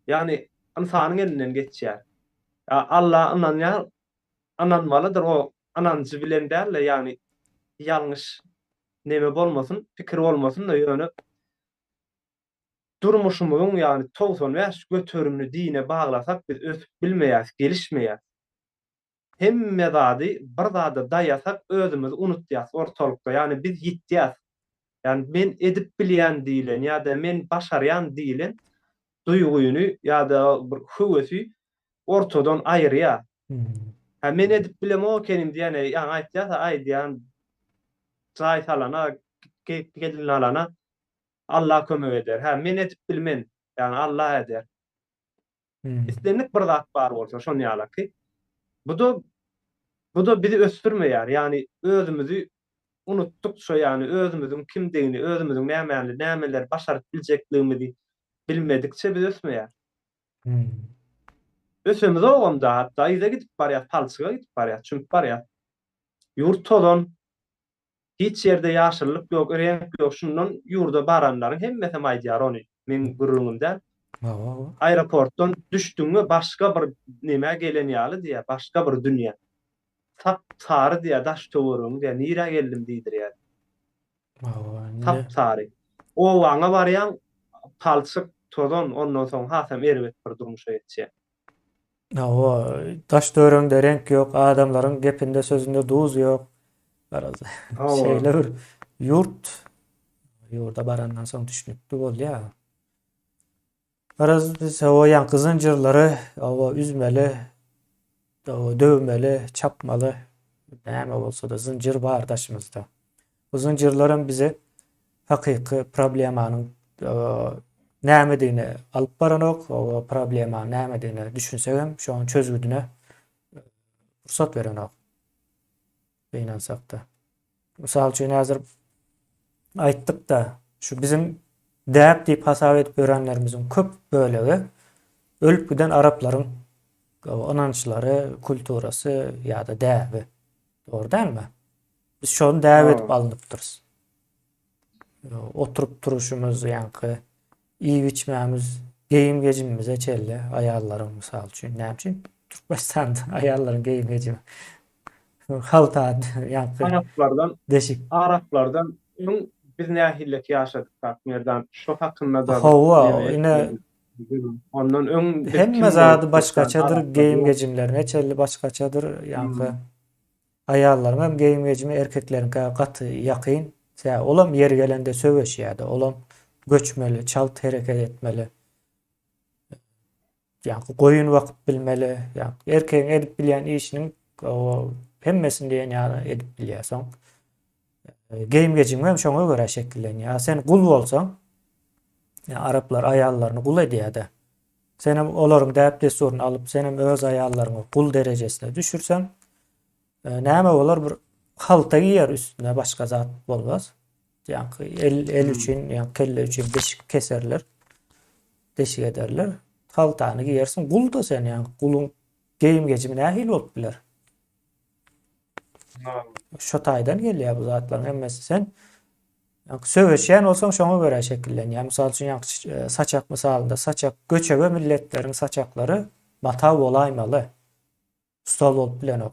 [SPEAKER 2] Yani insanyň elinden geçýär. Allah inanýar, ananmalydyr o anancı bilen däl, yani ýalňyş neme bolmasyn, pikir bolmasyn da ýöne durmuşymyň yani 95 götürümli dine baglasak biz ösüp bilmeýäs, gelişmeýäs. Hemme zady bir zada daýasak özümizi unutýas ortalykda. Yani biz ýitýäs. Yani men edip bilýän diýilen ýa-da men başarýan diýilen duýguny ýa-da bir höwesi ortadan aýyrýar. Men edip bilem o kenim diýene ýa aýtýar, aýdýan çaý salana, gelin alana Allah kömek eder. Men edip bilmen, yani Allah eder. İstenlik bir zat bar bolsa şonu ýaly ki, bu da bizi östürmeýär. Yani özümüzi unuttukça yani özümüzün kimdigini, özümüzün nämäli, nämeler başaryp biljekligimizi bilmedikçe biz ösmeýär.
[SPEAKER 1] Hmm.
[SPEAKER 2] Ösemiz olganda hatda ýyza gidip barýar, palçyga gidip barýar, çümüp barýar. Ýurt olan hiç ýerde ýaşylyk ýok, renk ýok. Şundan ýurda baranlaryň hemmesi maýdýar ony. Men gurrumda
[SPEAKER 1] Oo.
[SPEAKER 2] aeroportdan düşdüňmi başga bir näme gelen ýaly diýär, başga bir dünýä. Tap sary diýär, daş töwerim diýär, nire geldim diýdirýär.
[SPEAKER 1] Oo.
[SPEAKER 2] Tap sary. O waňa barýan palçyk tozan ondan soň hasam erbet bir durmuşa ýetýär.
[SPEAKER 1] Oo. Taş döwrüňde renk ýok, adamlaryň gepinde sözünde duz ýok. Garaz
[SPEAKER 2] O
[SPEAKER 1] şeýle bir ýurda barandan soň düşnükdi bolýar. Garaz biz o ýaňky zynjyrlary, o üzmeli, o dövmeli, çapmaly näme bolsa da zynjyr bar daşymyzda. Bu zynjyrlaryň bizi hakyky problemanyň nämedigini alyp baranok, o problema nämedigini düşünsek hem şoň çözgüdüne pursat berenok. Beýnansakda. Mysal üçin häzir aýtdyk da şu bizim däp diýip hasap edip görenlerimiziň köp bölegi ölüp giden Araplaryň onançlary, kulturasy ýa-da däbi. Dogry dälmi? Biz şonu däp edip alanypdyrys. Oturup turuşumuz ýanky iýip içmämiz, geyim gejimimiz eçelli aýallaryň mysal üçin näme üçin Türkmenistanda aýallaryň geyim gejimi halta ýanky deşik.
[SPEAKER 2] Araplardan biz nähillik ýaşadyk takmerden şo hakynda da
[SPEAKER 1] Hawa ine
[SPEAKER 2] ondan öň
[SPEAKER 1] hemme zady başgaçadyr, geyim gejimleri neçelli başgaçadyr ýanky aýallaryň hem geyim gejimi erkekleriň gaty ýakyn. Olam ýeri gelende söweşýärdi, olam göçmeli, çalt hereket etmeli. Ýanky goýun wagt bilmeli, ýanky erkegiň edip bilýän işiniň hemmesini ýa edip bilýärsoň. Geyim gejim hem şoňa görä şekillenýär. Sen gul bolsaň, Araplar aýallaryny gul edýärdi. Sen hem olaryň däp desuruny alyp, sen hem öz aýallaryny gul derejesine düşürsen, näme bolar bir halta giýer üstüne başga zat bolmaz. Ýanky el üçin, ýa kelle üçin deşik keserler. Deşik ederler. Haltany giýersiň, gul da sen ýa gulun geyim gejimi nähil bolup biler. Şo taýdan gelýär bu zatlaryň hemmesi sen söweşýän bolsaň şoňa görä şekillenýär. Mysal üçin saçak mysalynda saçak göçebe milletleriň saçaklary mata bolaýmaly. Stal bolup bilenok.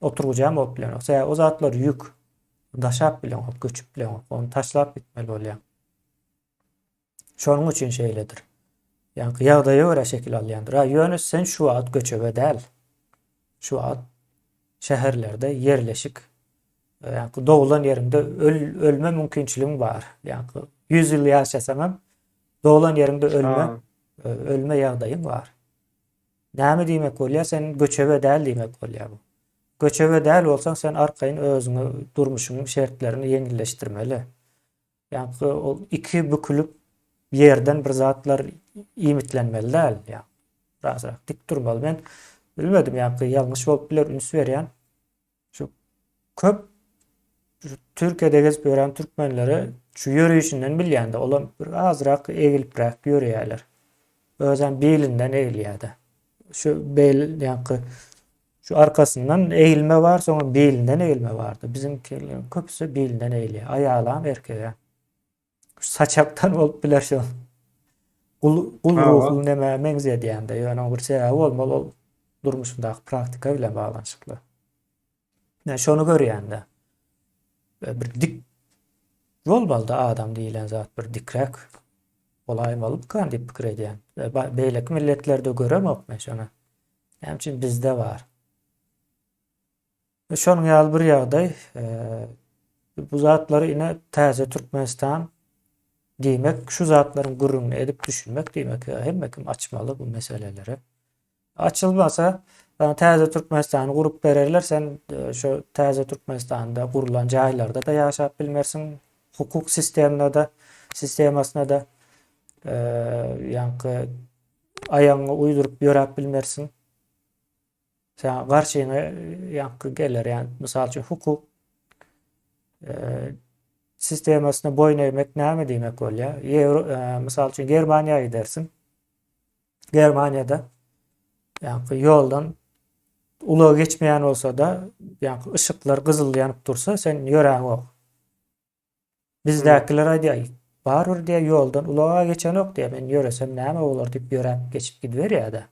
[SPEAKER 1] Oturgujam bolup bilenok. O zatlar ýük daşap bilenok, göçüp bilenok. Onu taşlap bitmeli bolýar. Şonuň üçin şeýledir. Ýanky ýagdaýa görä şekil alýandyr. Ýöne sen şu wagt göçebe däl. Şu wagt şäherlerde yerleşik ýanky doglan ýerinde ölme mümkinçiligiň bar. Ýanky 100 ýyl ýaşasaň doglan ýerinde ölme ýagdaýyň bar. Näme diýmek bolýar? Sen göçebe däl diýmek bolýar bu. Göçebe däl bolsaň sen arkaýyn özüňi, durmuşyňyň şertlerini ýeňilleşdirmeli. Ýanky ol iki bükülüp ýerden bir zatlar imitlenmeli däl. Ýa razrak dik durmaly. Ben bilmedim ýanky ýalňyş bolup biler üns berýän. Şu köp Türkiýede gezip ýören türkmenleri şu ýörüýüşinden bilýärdi. Olar bir azrak egilipräk ýörýärler. Özem belinden egilýärdi. Şu bel ýanky şu arkasından eğilme var, sonra belinden eğilme vardı. Bizimkilerin köpüsü belinden eğiliyor. Ayağlam erkeğe. Saçaktan olup biler şu. Kul ruhlu neme mengze diyende. Yani bir şey olmalı durmuşundaki praktika bile bağlanışıklı. Yani şunu görüyende. Bir dik olmalı da adam değilen zat bir dikrek olaymalı bu kan deyip pikir ediyen. Beylek milletlerde göremok men şunu. Hem için bizde var. Şonuň ýaly bir ýagdaý bu zatlary ine täze Türkmenistan diýmek, şu zatlaryň gurrunu edip düşünmek diýmek. Hemmekim açmaly bu meseleleri. Açılmasa täze Türkmenistany gurup bererler, sen şu täze Türkmenistanda gurulan jaýlarda da ýaşap bilmersiň, hukuk sistemasyna da ýanky aýaňy uýdurup ýörap bilmersiň. Sen garşyňa ýanky geler, ýani mysal üçin hukuk Sistemasına boyun eğmek näme diýmek bolýar? Mysal üçin Germaniýaga gidersin. Germaniýada ýa-ni ýoldan ulag geçmeýän bolsa-da, ýa-ni ışıklar gyzyl ýanyp dursa, sen ýöräň ok. Bizdäkiler aýdýar, barbyr diýär ýoldan ulaga geçen ok diýär, men ýöresem näme bolar diýip ýöräp geçip gidiberýär-de.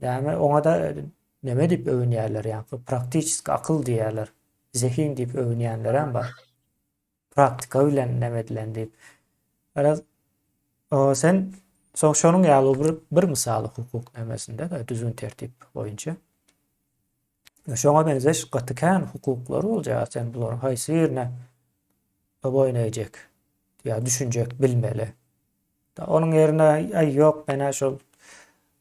[SPEAKER 1] Näme oňa da neme diýip övünýärler, ýa-ni praktiçisk akyl diýerler. Zehin diýip övünýänler hem bar. Praktika bilen neme dilen diýip. Biraz sen şonuň ýaly bir misaly hukuk nemesinde de düzgün tertip boýunça. Şoňa benzeş gatykän hukuklary boljak, sen bularyň haýsy ýerine boyun eýjek ýa düşünjek, bilmeli. Da onun ýerine ay ýok, mena şol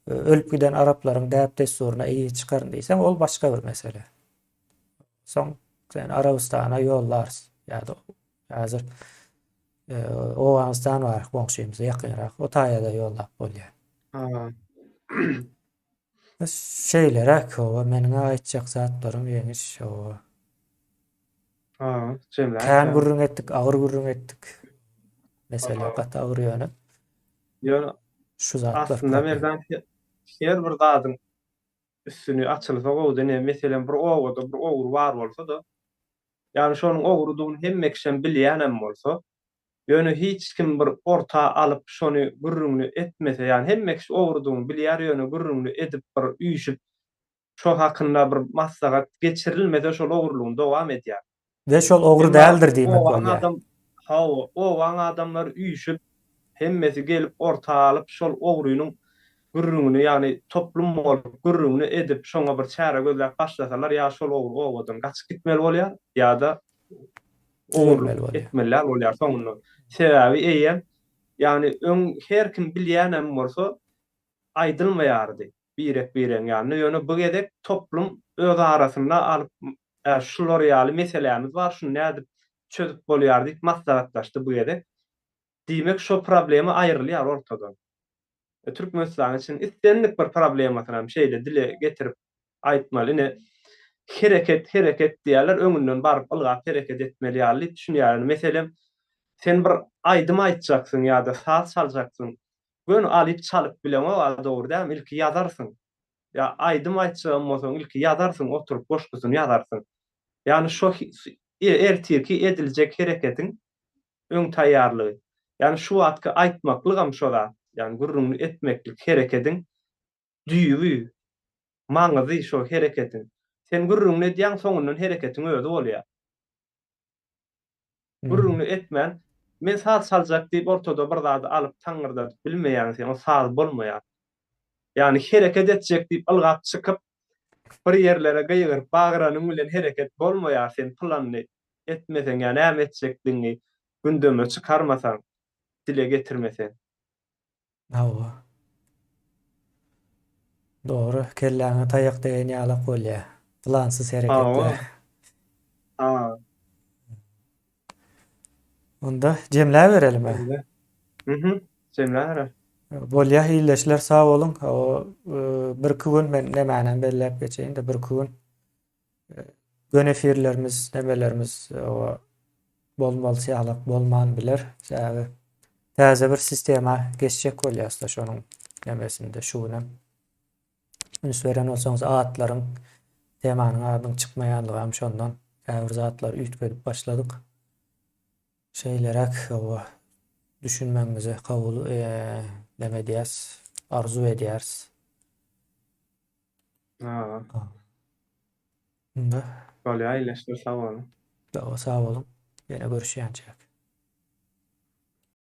[SPEAKER 1] ölüp giden Araplaryň däp desturuna eýi çykaryn diýsen, ol başga bir mesele. Soň sen Arabistana ýollarsy ýa-da häzir Owganistan bar, goňşymyza ýakynrak, o taýada ýollap bolýar.
[SPEAKER 2] Ha.
[SPEAKER 1] Şeylerek o meniň aýtjak zatlarym ýeňiş o.
[SPEAKER 2] Ha, Cemil
[SPEAKER 1] Kän
[SPEAKER 2] aýtsa.
[SPEAKER 1] gürrüň etdik, agyr gürrüň etdik. Mesela gata agyr ýöne.
[SPEAKER 2] Ýöne
[SPEAKER 1] Şu zatlar
[SPEAKER 2] aslında
[SPEAKER 1] problem.
[SPEAKER 2] merdan her bir zadyň üstüni açylsa gowda ne meselen bir owada bir owur bar bolsa da, ýani şonuň owrudygyny hemme kişi bilýän bolsa, ýöne hiç kim bir orta alyp şonu gürrüňli etmese, ýani hemme kişi owrudygyny bilýär, ýöne gürrüňli edip bir üýşüp şo hakynda bir maslahat geçirilmese şol owrulugyny dowam edýär.
[SPEAKER 1] Ve şol ogry
[SPEAKER 2] Emma
[SPEAKER 1] däldir diýmek
[SPEAKER 2] owaň
[SPEAKER 1] bolýar.
[SPEAKER 2] adam owaň adamlar üýşüp hemmesi gelip orta alyp şol owrunyň gürrüňini, ýani toplum bolup gürrüňini edip şoňa bir çäre gözläp başlasalar, ýa şol owru owadan gaçyp gitmeli bolýar, ýa-da owurluk
[SPEAKER 1] Düzelmeli bolýar.
[SPEAKER 2] etmeliler bolýar soňunda. Sebäbi eýen, ýani her kim bilýän bolsa aýdylmaýardy. Birek, ýani ýöne bu gedek toplum öz arasynda alyp şular ýaly meselemiz bar, şunu nädip çözüp bolýar diýip maslahatlaşdy bu gedek. Diýmek şo problemi aýrylýar ortadan. Türkmenistan için istenlik bir problemasyna şeýle dile getirip aýtmaly ne hereket diýerler, öňünden baryp ylgap hereket etmeli ýaly düşünýär. Meselem sen bir aýdym aýtjaksyň ýa-da saz çaljaksyň. Göni alyp çalyp bilen o dogry däl, ilki ýazarsyň. Ya aýdym aýtjagym bolsa ilki ýazarsyň, oturup boşgusyny ýazarsyň. Ýani şo ertirki ediljek hereketiň öň taýýarlygy. Ýani şu wagtky aýtmaklygam şoda. Ýani gürrüňli etmeklik hereketiň düýbi, maňyzy şo hereketiň. Sen gürrüňli edýän soňundan hereketiň özi bolýar. Gürrüňli etmän, men saz çaljak diýip ortada bir zady alyp taňyrda bilmeýän sen o saz bolmaýar. Ýani hereket etjek diýip ylgap çykyp bir yerlere gyýgyryp bagranyň bilen hereket bolmaýar, sen plany etmeseň, ýani näme etjekdiňi gündeme çykarmasaň, dile getirmesen.
[SPEAKER 1] Hawa. Doğru. Kelläňe taýak degen ýalak bolýar. Plansyz hereketler.
[SPEAKER 2] Ha.
[SPEAKER 1] Onda jemläp berelim.
[SPEAKER 2] Öyle. Cemil
[SPEAKER 1] Bolýar, ýyleşler sag bolun. O bir-iki gün men nemänem belläp geçeýin de bir-iki gün gönefirlerimiz, nemelerimiz o bolmaly ýalak bolman biler. Säge täze bir sistema geçjek bolýar da şonuň nemesinde şunem. Üns beren bolsaňyz atlaryň temanyň adyny çykmaýanlygy hem şondan häzir zatlar üýtgedip başladyk. Şeylerek o düşünmemizi kabul neme diýäs, arzu edýärs.
[SPEAKER 2] Ha.
[SPEAKER 1] Unda
[SPEAKER 2] Bolýar, ýyleşler sag bolun.
[SPEAKER 1] sag bolun. Ýene görüşýänçek.